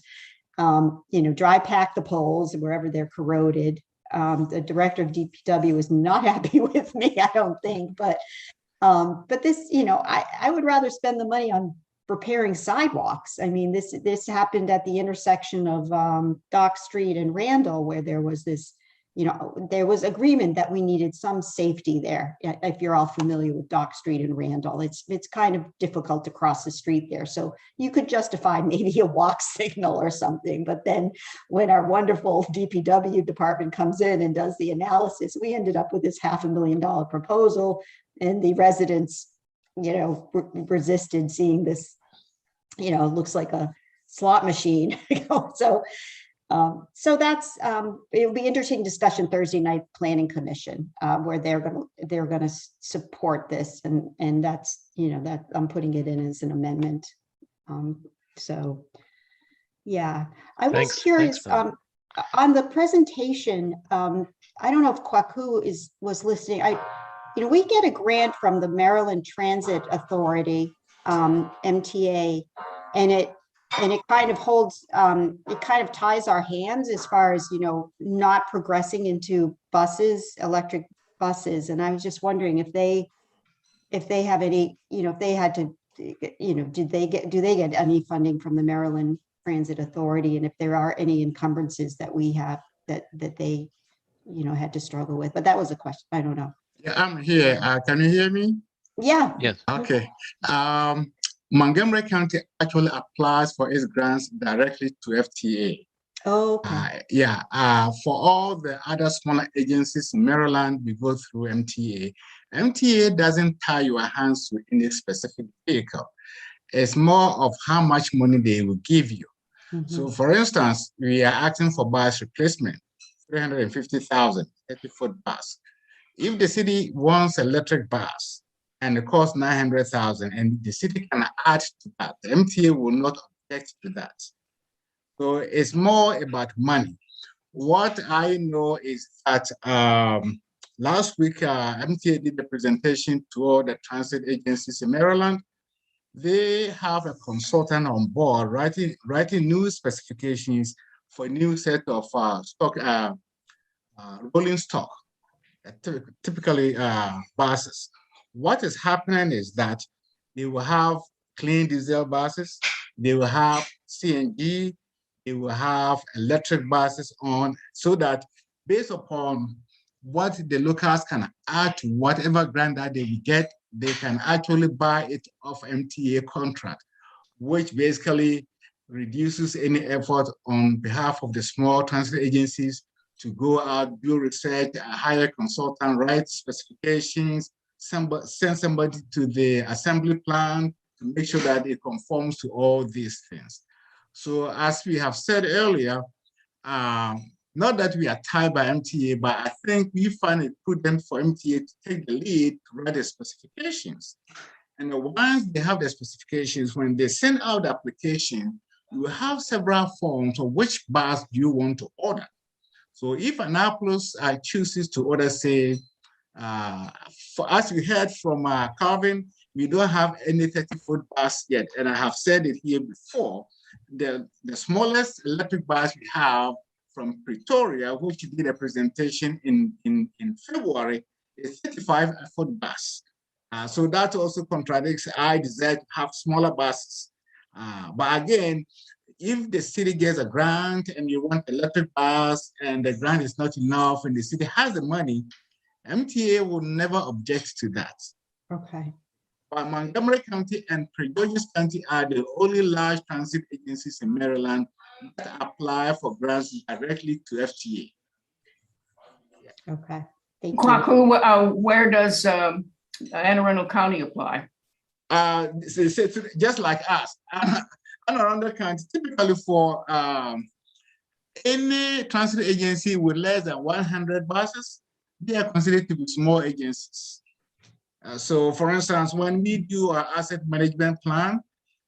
dry pack the poles wherever they're corroded. The director of DPW is not happy with me, I don't think, but this, I would rather spend the money on repairing sidewalks. I mean, this happened at the intersection of Dock Street and Randall, where there was this, there was agreement that we needed some safety there. If you're all familiar with Dock Street and Randall, it's kind of difficult to cross the street there. So you could justify maybe a walk signal or something. But then when our wonderful DPW department comes in and does the analysis, we ended up with this $500,000 proposal, and the residents, resisted seeing this, looks like a slot machine. So that's it'll be interesting discussion Thursday night planning commission, where they're going to support this, and that's that I'm putting it in as an amendment. So yeah, I was Thanks. curious Thanks, on the presentation. I don't know if Kwaku was listening. We get a grant from the Maryland Transit Authority, MTA, and it kind of holds, it kind of ties our hands as far as, not progressing into buses, electric buses. And I was just wondering if they have any, if they had to, do they get any funding from the Maryland Transit Authority? And if there are any encumbrances that we have that they, had to struggle with, but that was a question. I don't know. Yeah, I'm here. Can you hear me? Yeah. Yes. Okay. Montgomery County actually applies for its grants directly to FTA. Okay. For all the other smaller agencies in Maryland, we go through MTA. MTA doesn't tie your hands to any specific vehicle. It's more of how much money they will give you. So for instance, we are asking for bus replacement, 350,000, 30-foot bus. If the city wants electric bus and it costs 900,000 and the city can add to that, the MTA will not object to that. So it's more about money. What I know is that last week, MTA did a presentation to all the transit agencies in Maryland. They have a consultant on board writing new specifications for a new set of rolling stock, typically buses. What is happening is that they will have clean diesel buses, they will have CNG, they will have electric buses on, so that based upon what the locals can add to whatever grant that they will get, they can actually buy it off MTA contract, which basically reduces any effort on behalf of the small transit agencies to go out, do research, hire a consultant, write specifications, send somebody to the assembly plan to make sure that it conforms to all these things. So as we have said earlier, not that we are tied by MTA, but I think we find it prudent for MTA to take the lead to write the specifications. And once they have the specifications, when they send out the application, you have several forms of which bus do you want to order. So if Annapolis chooses to order, say, as we heard from Calvin, we don't have any 30-foot bus yet. And I have said it here before, the smallest electric bus we have from Pretoria, which did a presentation in February, is 35-foot bus. So that also contradicts our desire to have smaller buses. But again, if the city gets a grant and you want electric bus and the grant is not enough and the city has the money, MTA will never object to that. Okay. But Montgomery County and Prince George's County are the only large transit agencies in Maryland that apply for grants directly to FTA. Okay. Thank you. Kwaku, where does Anne Arundel County apply? Just like us. Anne Arundel County, typically for any transit agency with less than 100 buses, they are considered to be small agencies. So for instance, when we do our asset management plan,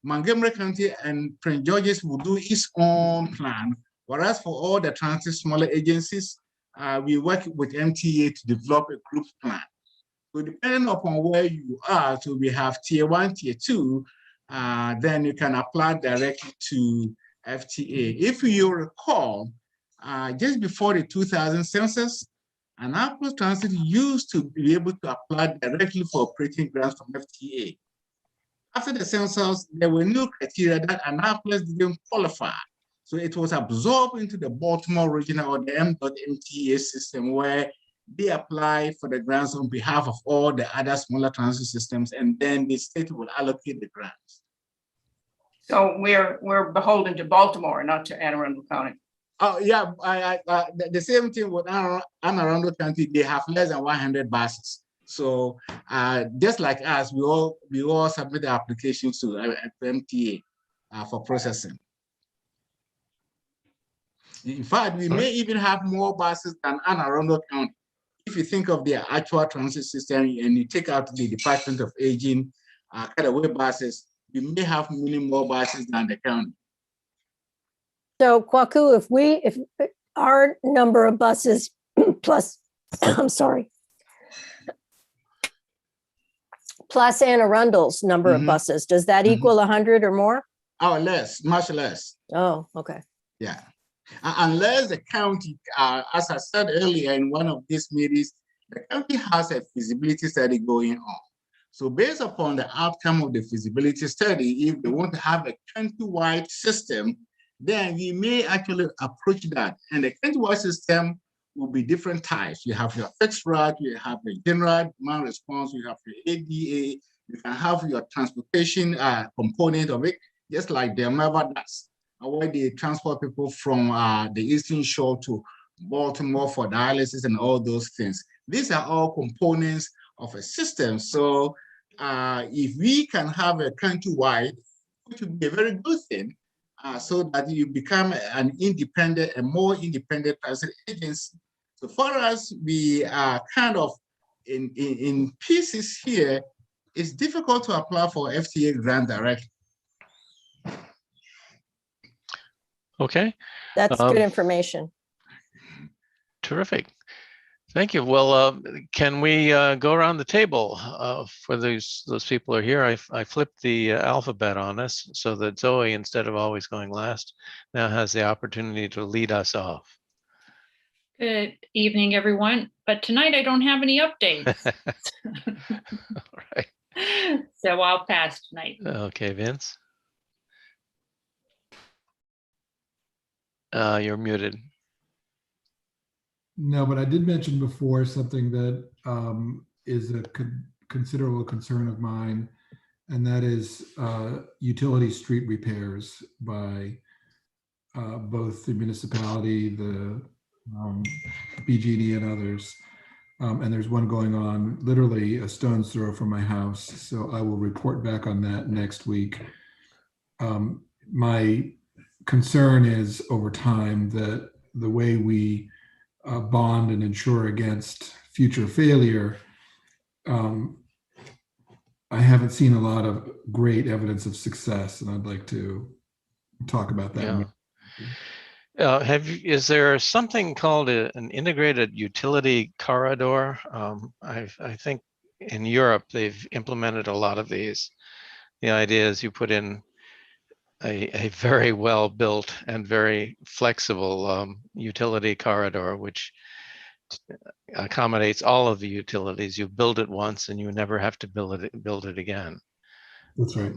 Montgomery County and Prince George's will do its own plan, whereas for all the transit smaller agencies, we work with MTA to develop a group plan. So depending upon where you are, so we have tier 1, tier 2, then you can apply directly to FTA. If you recall, just before the 2000 census, Annapolis Transit used to be able to apply directly for operating grants from FTA. After the census, there were new criteria that Annapolis didn't qualify. So it was absorbed into the Baltimore Regional or the M.MTA system, where they apply for the grants on behalf of all the other smaller transit systems, and then the state will allocate the grants. So we're beholden to Baltimore, not to Anne Arundel County. Oh yeah, the same thing with Anne Arundel County. They have less than 100 buses. So just like us, we all submit the applications to MTA for processing. In fact, we may even have more buses than Anne Arundel County. If you think of their actual transit system and you take out the Department of Aging cutaway buses, we may have many more buses than the county. So Kwaku, if our number of buses plus, I'm sorry, plus Anne Arundel's number of buses, does that equal 100 or more? Oh, less, much less. Oh, okay. Yeah. Unless the county, as I said earlier in one of these meetings, the county has a feasibility study going on. So based upon the outcome of the feasibility study, if they want to have a county-wide system, then we may actually approach that. And the county-wide system will be different types. You have your fixed route, you have the general demand response, you have your ADA, you can have your transportation component of it, just like the Delmarva does, where they transport people from the Eastern Shore to Baltimore for dialysis and all those things. These are all components of a system. So if we can have a county-wide, which would be a very good thing, so that you become an independent, a more independent transit agency. So for us, we are kind of in pieces here. It's difficult to apply for FTA grant directly. Okay. That's good information. Terrific. Thank you. Well, can we go around the table for those people who are here? I flipped the alphabet on us so that Zoe, instead of always going last, now has the opportunity to lead us off. Good evening, everyone. But tonight I don't have any updates. All right. So I'll pass tonight. Okay, Vince. You're muted. No, but I did mention before something that is a considerable concern of mine, and that is utility street repairs by both the municipality, the BG&E and others. And there's one going on literally a stone's throw from my house. So I will report back on that next week. My concern is over time that the way we bond and insure against future failure, I haven't seen a lot of great evidence of success, and I'd like to talk about that. Yeah. Is there something called an integrated utility corridor? I think in Europe they've implemented a lot of these. The idea is you put in a very well built and very flexible utility corridor, which accommodates all of the utilities. You build it once and you never have to build it again. That's right.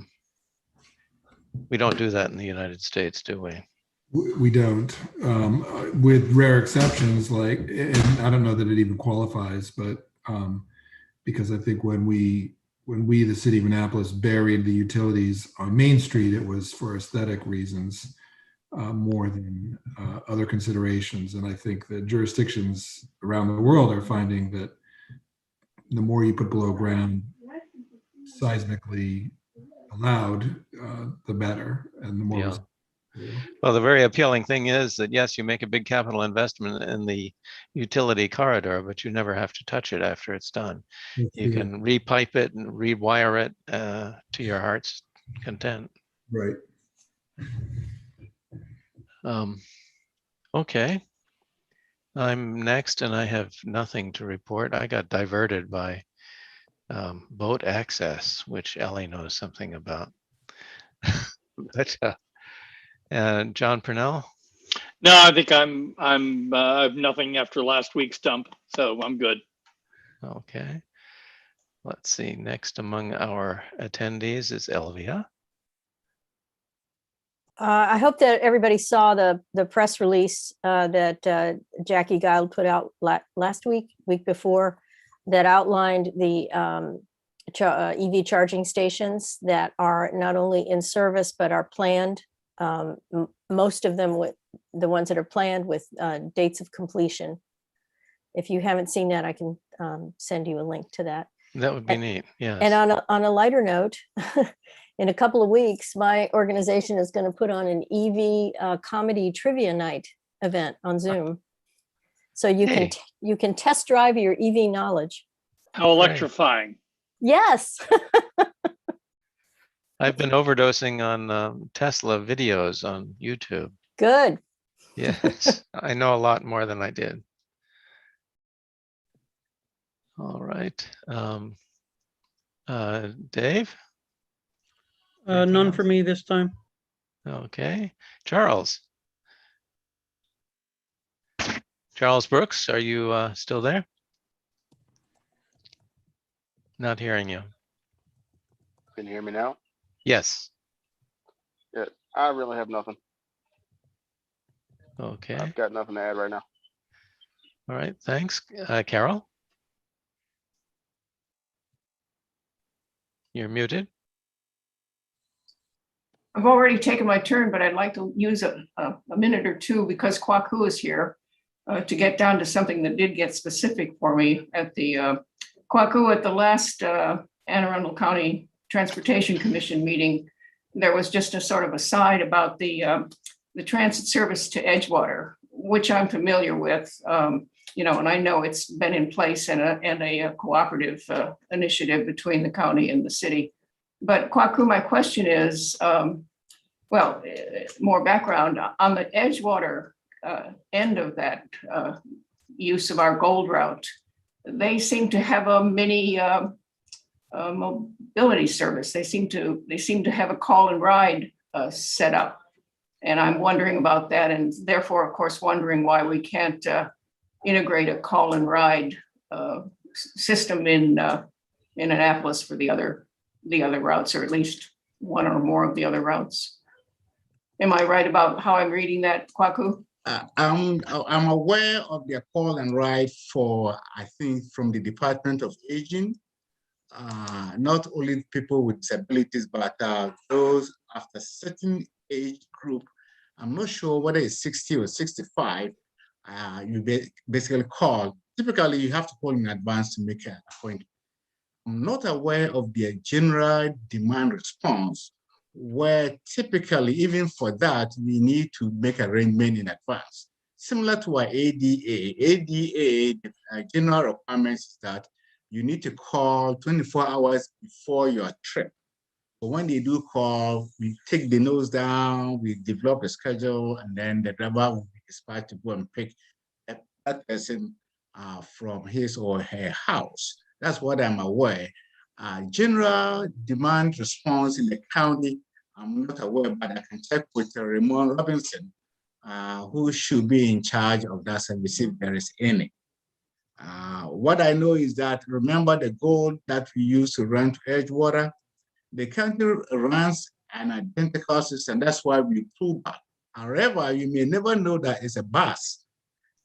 We don't do that in the United States, do we? We don't, with rare exceptions, like, and I don't know that it even qualifies, but because I think when we, the city of Annapolis, buried the utilities on Main Street, it was for aesthetic reasons more than other considerations. And I think that jurisdictions around the world are finding that the more you put below ground seismically allowed, the better, and the more. Yeah. Well, the very appealing thing is that, yes, you make a big capital investment in the utility corridor, but you never have to touch it after it's done. You can repipe it and rewire it to your heart's content. Right. Okay. I'm next, and I have nothing to report. I got diverted by boat access, which Ellie knows something about. But, and John Purnell? No, I think I have nothing after last week's dump, so I'm good. Okay. Let's see, next among our attendees is Elvia. I hope that everybody saw the press release that Jackie Guile put out last week before, that outlined the EV charging stations that are not only in service, but are planned. Most of them, with the ones that are planned, with dates of completion. If you haven't seen that, I can send you a link to that. That would be neat, yes. And on a lighter note, in a couple of weeks, my organization is going to put on an EV comedy trivia night event on Zoom. So you Hey. you can test drive your EV knowledge. How electrifying. Yes. I've been overdosing on Tesla videos on YouTube. Good. Yes, I know a lot more than I did. All right. Dave? None for me this time. Okay. Charles? Charles Brooks, are you still there? Not hearing you. Can you hear me now? Yes. Yeah, I really have nothing. Okay. I've got nothing to add right now. All right. Thanks. Carol? You're muted. I've already taken my turn, but I'd like to use a minute or two, because Kwaku is here, to get down to something that did get specific for me at the Kwaku at the last Anne Arundel County Transportation Commission meeting. There was just a sort of aside about the transit service to Edgewater, which I'm familiar with, you know, and I know it's been in place and a cooperative initiative between the county and the city. But Kwaku, my question is, well, more background on the Edgewater end of that use of our gold route. They seem to have a mini mobility service. They seem to have a call and ride set up, and I'm wondering about that, and therefore, of course, wondering why we can't integrate a call and ride system in Annapolis for the other routes, or at least one or more of the other routes. Am I right about how I'm reading that, Kwaku? I'm aware of their call and ride for, I think, from the Department of Aging. Not only people with disabilities, but those after certain age group. I'm not sure whether it's 60 or 65. You basically call. Typically, you have to call in advance to make an appointment. I'm not aware of their general demand response, where typically, even for that, we need to make arrangement in advance. Similar to our ADA. ADA, the general requirements is that you need to call 24 hours before your trip. But when they do call, we take the nose down, we develop a schedule, and then the driver will be dispatched to go and pick that person from his or her house. That's what I'm aware. General demand response in the county, I'm not aware, but I can check with Ramon Robinson, who should be in charge of that service if there is any. What I know is that, remember the goal that we use to run to Edgewater, the county runs an identical system. That's why we pull back. However, you may never know that it's a bus.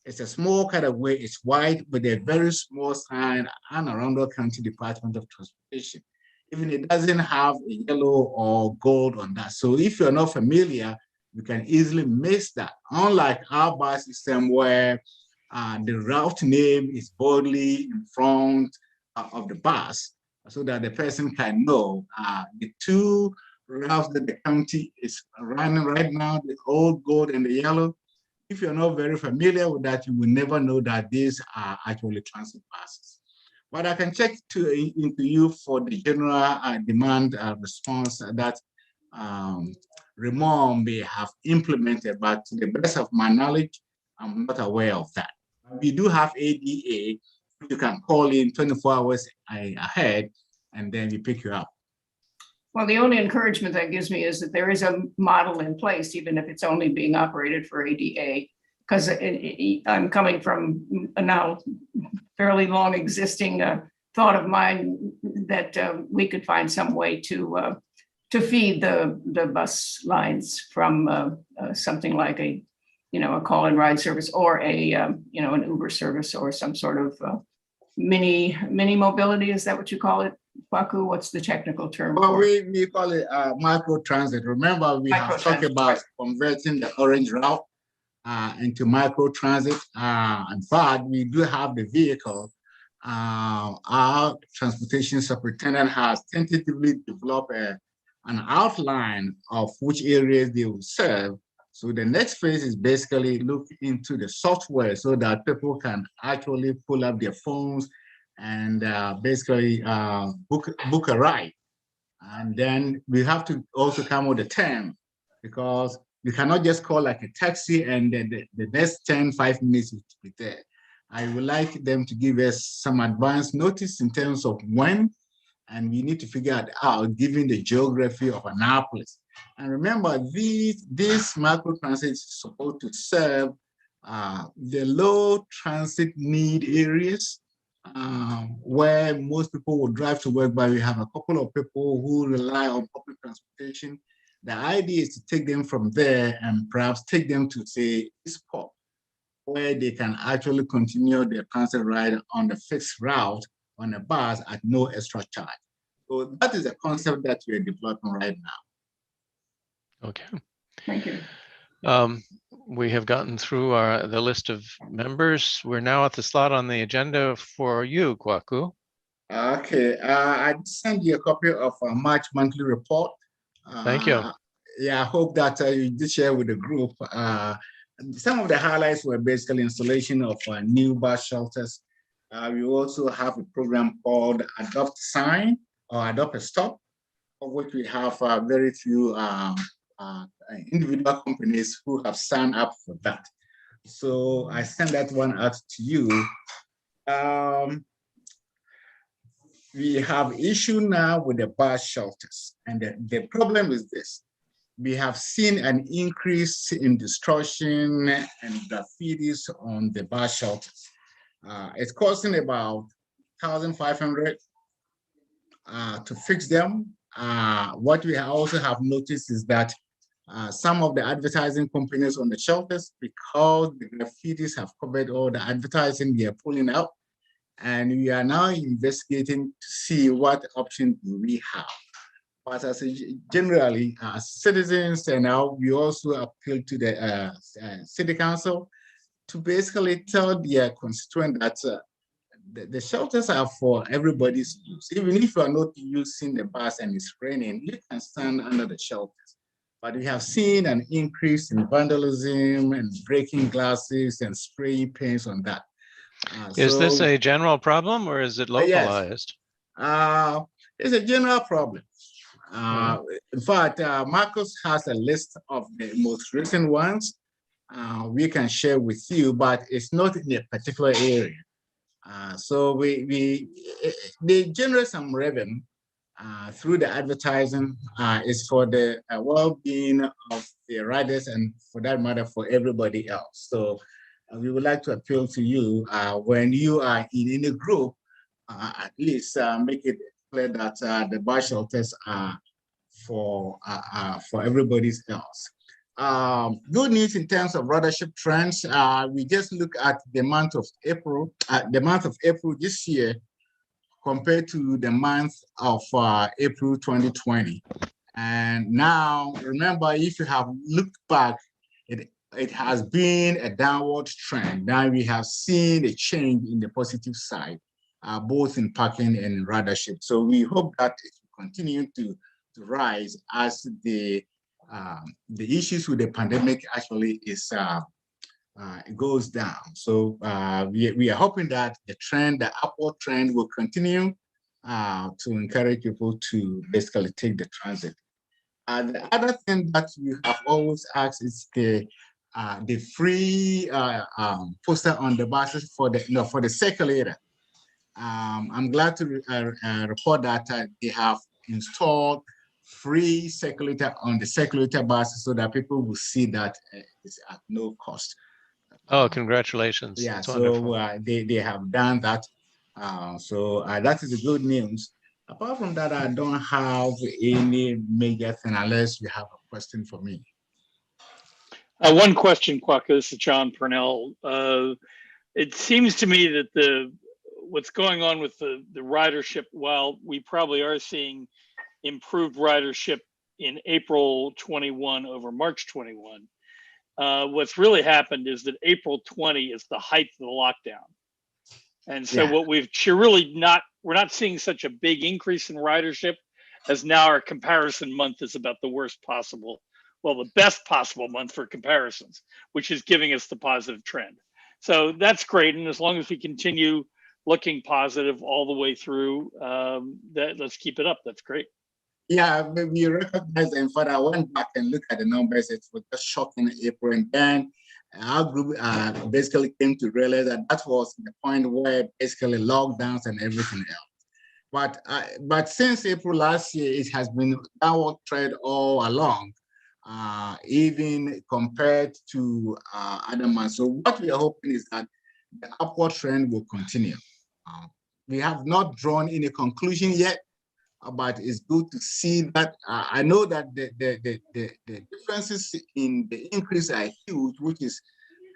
It's a small kind of way. It's white with a very small sign, Anne Arundel County Department of Transportation. Even it doesn't have a yellow or gold on that. So if you're not familiar, you can easily miss that. Unlike our bus system where the route name is boldly in front of the bus so that the person can know the two routes that the county is running right now, the old gold and the yellow. If you're not very familiar with that, you will never know that these are actually transit buses. But I can check into you for the general demand response that Ramon may have implemented, but to the best of my knowledge, I'm not aware of that. We do have ADA, you can call in 24 hours ahead, and then we pick you up. Well, the only encouragement that gives me is that there is a model in place, even if it's only being operated for ADA. because I'm coming from a now fairly long existing thought of mine that we could find some way to feed the bus lines from something like a call and ride service, or an Uber service, or some sort of mini mobility. Is that what you call it, Kwaku? What's the technical term? Well, for we call it micro transit. Remember, we have talked Microtransit, about converting the orange route into micro transit. In fact, we do have the vehicle. Our transportation superintendent has tentatively developed an outline of which areas they will serve. So the next phase is basically look into the software so that people can actually pull up their phones and basically book a ride. And then we have to also come with a term, because you cannot just call like a taxi and then the next 5 minutes will be there. I would like them to give us some advance notice in terms of when, and we need to figure it out given the geography of Annapolis. And remember, this micro transit is supposed to serve the low transit need areas where most people will drive to work, but we have a couple of people who rely on public transportation. The idea is to take them from there and perhaps take them to, say, a spot where they can actually continue their transit ride on the fixed route on a bus at no extra charge. So that is a concept that we are developing right now. Okay. Thank you. We have gotten through the list of members. We're now at the slot on the agenda for you, Kwaku. Okay, I sent you a copy of a March monthly report. Thank you. Yeah, I hope that you did share with the group. Some of the highlights were basically installation of new bus shelters. We also have a program called Adopt Sign or Adopt a Stop, of which we have very few individual companies who have signed up for that. So I sent that one out to you. We have issue now with the bus shelters, and the problem is this. We have seen an increase in destruction and graffitis on the bus shelters. It's costing about $1,500 to fix them. What we also have noticed is that some of the advertising companies on the shelters, because the graffitis have covered all the advertising, they are pulling out. And we are now investigating to see what option do we have. But as generally, citizens, and now we also appeal to the city council to basically tell their constituent that the shelters are for everybody's use. Even if you are not using the bus and it's raining, you can stand under the shelters. But we have seen an increase in vandalism and breaking glasses and spraying paints on that. Is this a general problem or is it localized? Yes. It's a general problem. In fact, Marcus has a list of the most recent ones we can share with you, but it's not in a particular area. So they generate some revenue through the advertising. Is for the well-being of the riders and, for that matter, for everybody else. So we would like to appeal to you when you are in a group, at least make it clear that the bus shelters are for everybody else. Good news in terms of ridership trends. We just look at the month of April. The month of April this year compared to the month of April 2020. And now, remember, if you have looked back, it has been a downward trend. Now we have seen a change in the positive side, both in parking and in ridership. So we hope that it will continue to rise as the issues with the pandemic actually goes down. So we are hoping that the upward trend will continue to encourage people to basically take the transit. The other thing that we have always asked is the free poster on the buses for the circulator. I'm glad to report that they have installed free circulator on the circulator buses so that people will see that it's at no cost. Oh, congratulations. Yeah, That's so wonderful. they have done that. That is the good news. Apart from that, I don't have any major thing unless you have a question for me. One question, Quacko. This is John Purnell. It seems to me that what's going on with the ridership, while we probably are seeing improved ridership in April 21 over March 21, what's really happened is that April 20 is the height of the lockdown. And so Yeah. what we're not seeing such a big increase in ridership, as now our comparison month is about the worst possible, well, the best possible month for comparisons, which is giving us the positive trend. So that's great. And as long as we continue looking positive all the way through, let's keep it up. That's great. Yeah, we recognize that. In fact, I went back and looked at the numbers. It was just shocking in April. And then our group basically came to realize that that was the point where basically lockdowns and everything else. But since April last year, it has been downward trend all along, even compared to other months. So what we are hoping is that the upward trend will continue. We have not drawn any conclusion yet, but it's good to see that. I know that the differences in the increase are huge, which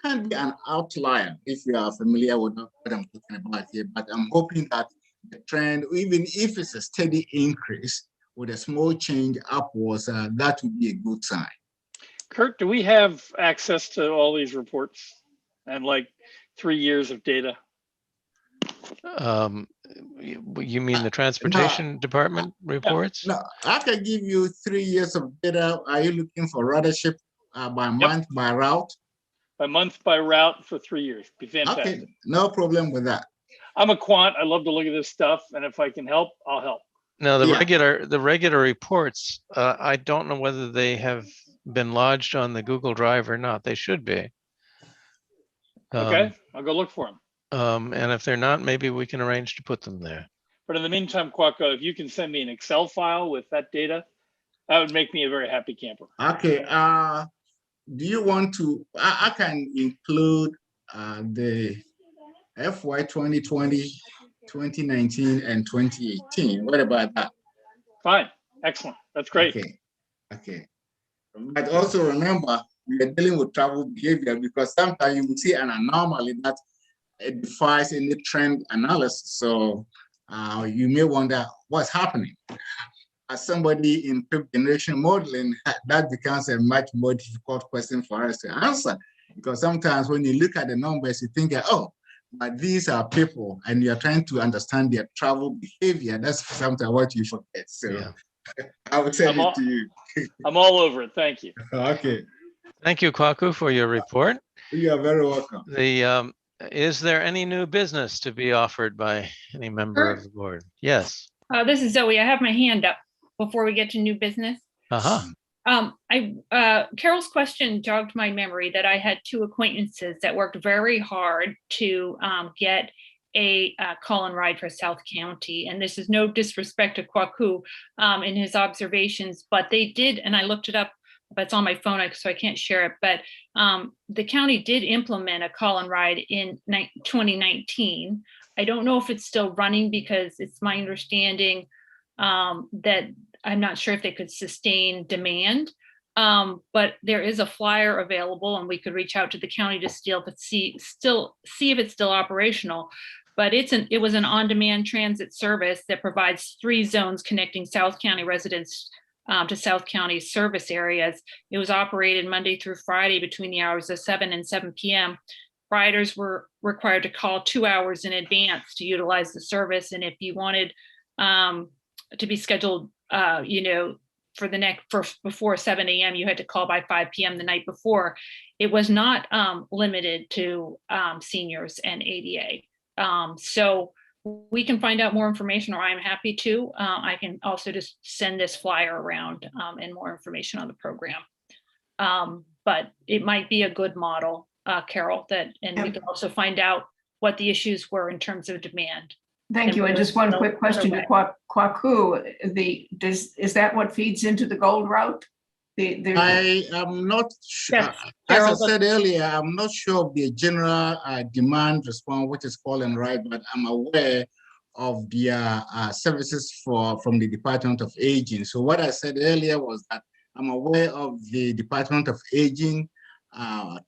can be an outlier if you are familiar with what I'm talking about here. But I'm hoping that the trend, even if it's a steady increase with a small change upwards, that would be a good sign. Kurt, do we have access to all these reports and like 3 years of data? You mean the transportation department reports? No, I can give you 3 years of data. Are you looking for ridership by month, by route? By month, by route for 3 years. Be fantastic. Okay, no problem with that. I'm a quant. I love to look at this stuff, and if I can help, I'll help. No, the regular reports, I don't know whether they have been lodged on the Google Drive or not. They should be. Okay, I'll go look for them. And if they're not, maybe we can arrange to put them there. But in the meantime, Quacko, if you can send me an Excel file with that data, that would make me a very happy camper. Okay, do you want to, I can include the FY 2020, 2019, and 2018. What about that? Fine, excellent, that's great. Okay. But also remember, we are dealing with travel behavior because sometimes you will see an anomaly that it defies any trend analysis. So you may wonder what's happening. As somebody in fifth generation modeling, that becomes a much more difficult question for us to answer. Because sometimes when you look at the numbers, you think, oh, but these are people and you're trying to understand their travel behavior. That's sometimes what you forget. So yeah. I will send it to you. I'm all over it. Thank you. Okay. Thank you, Kwaku, for your report. You are very welcome. Is there any new business to be offered by any member of the board? Yes. This is Zoe. I have my hand up before we get to new business. Carol's question jogged my memory that I had 2 acquaintances that worked very hard to get a call-in ride for South County. And this is no disrespect to Kwaku in his observations, but they did, and I looked it up, but it's on my phone, so I can't share it. But the county did implement a call-in ride in 2019. I don't know if it's still running because it's my understanding that I'm not sure if they could sustain demand, but there is a flyer available and we could reach out to the county to see if it's still operational. But it was an on-demand transit service that provides 3 zones connecting South County residents to South County service areas. It was operated Monday through Friday between the hours of 7 and 7 p.m. Riders were required to call 2 hours in advance to utilize the service. And if you wanted to be scheduled, for before 7 a.m., you had to call by 5 p.m. the night before. It was not limited to seniors and ADA. So we can find out more information, or I'm happy to. I can also just send this flyer around and more information on the program. But it might be a good model, Carol, and we can also find out what the issues were in terms of demand. Thank you. And just one quick question to Kwaku. Is that what feeds into the gold route? I am not sure. Yes, As I Carol, said earlier, I'm not sure of the general demand response, which is call and write, but I'm aware of the services from the Department of Aging. So what I said earlier was that I'm aware of the Department of Aging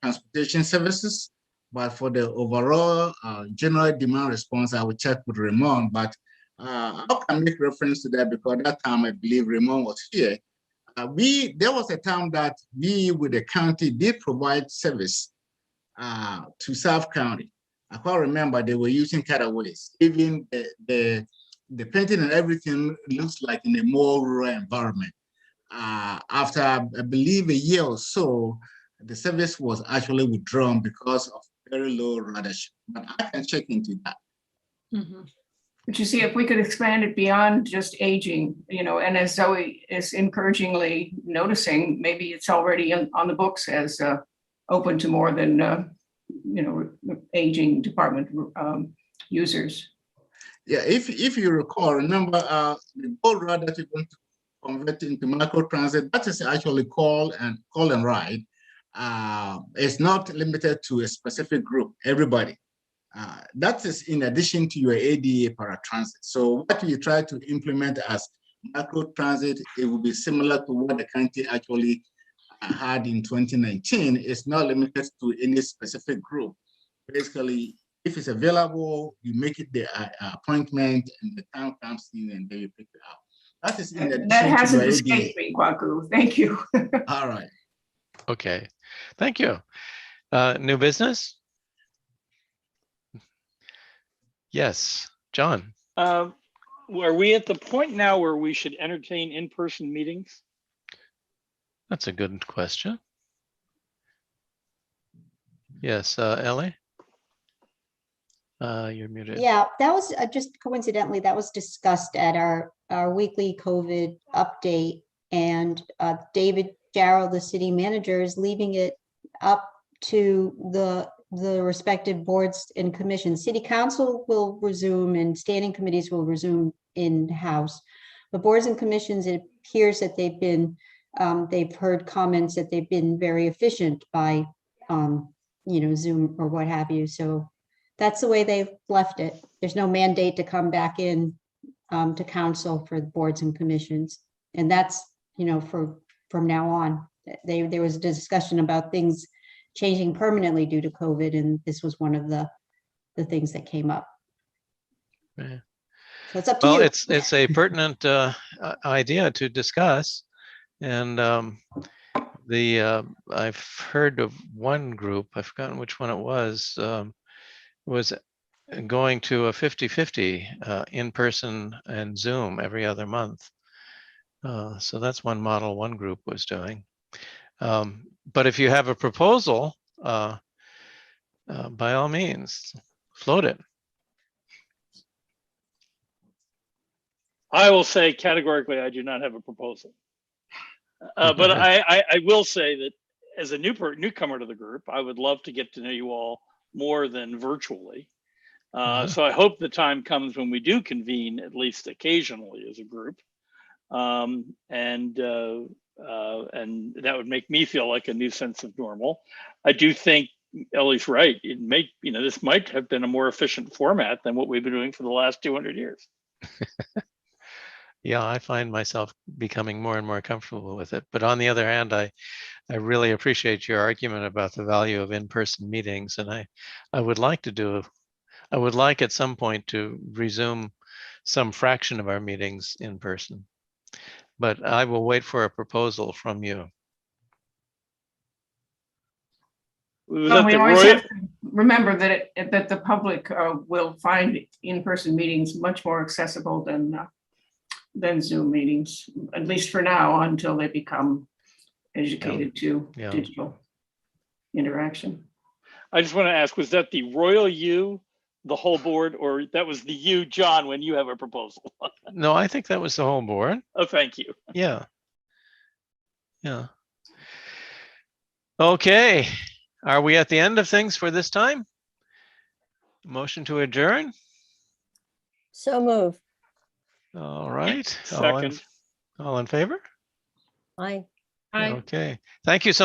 transportation services, but for the overall general demand response, I will check with Ramon. But I can make reference to that because that time I believe Ramon was here. There was a time that we with the county did provide service to South County. I can't remember, they were using cutaways. Even the painting and everything looks like in a more rural environment. After I believe a year or so, the service was actually withdrawn because of very low ridership. But I can check into that. Mhm. But you see, if we could expand it beyond just aging, and as Zoe is encouragingly noticing, maybe it's already on the books as open to more than, aging department users. Yeah, if you recall, remember the boat road that you're going to convert into micro transit, that is actually call and ride. It's not limited to a specific group, everybody. That is in addition to your ADA paratransit. So what you try to implement as micro transit, it will be similar to what the county actually had in 2019. It's not limited to any specific group. Basically, if it's available, you make it the appointment and the time comes in and then you pick it up. That is in addition That hasn't to your escaped ADA. me, Kwaku. Thank you. All right. Okay, thank you. New business? Yes, John. Are we at the point now where we should entertain in-person meetings? That's a good question. Yes, Ellie? You're muted. Yeah, that was just coincidentally, that was discussed at our weekly COVID update. And David Jarrell, the city manager, is leaving it up to the respective boards and commissions. City council will resume and standing committees will resume in-house. But boards and commissions, it appears that they've heard comments that they've been very efficient by, Zoom or what have you. So that's the way they've left it. There's no mandate to come back in to council for the boards and commissions. And that's, from now on. There was a discussion about things changing permanently due to COVID, and this was one of the things that came up. Yeah. So it's up to Well, you. it's a pertinent idea to discuss. And I've heard of one group, I've forgotten which one it was going to a 50-50 in person and Zoom every other month. So that's one model one group was doing. But if you have a proposal, by all means, float it. I will say categorically, I do not have a proposal. But I will say that as a newcomer to the group, I would love to get to know you all more than virtually. So I hope the time comes when we do convene at least occasionally as a group. And that would make me feel like a new sense of normal. I do think Ellie's right. This might have been a more efficient format than what we've been doing for the last 200 years. Yeah, I find myself becoming more and more comfortable with it. But on the other hand, I really appreciate your argument about the value of in-person meetings. And I would like at some point to resume some fraction of our meetings in person. But I will wait for a proposal from you. Well, we always have to remember that that the public will find in-person meetings much more accessible than Zoom meetings, at least for now, until they become educated to digital interaction. I just want to ask, was that the royal you, the whole board, or that was the you, John, when you have a proposal? No, I think that was the whole board. Oh, thank you. Yeah. Yeah. Okay. Are we at the end of things for this time? Motion to adjourn? So move. All right. Second. All in favor? Aye. Aye. Okay. Thank you so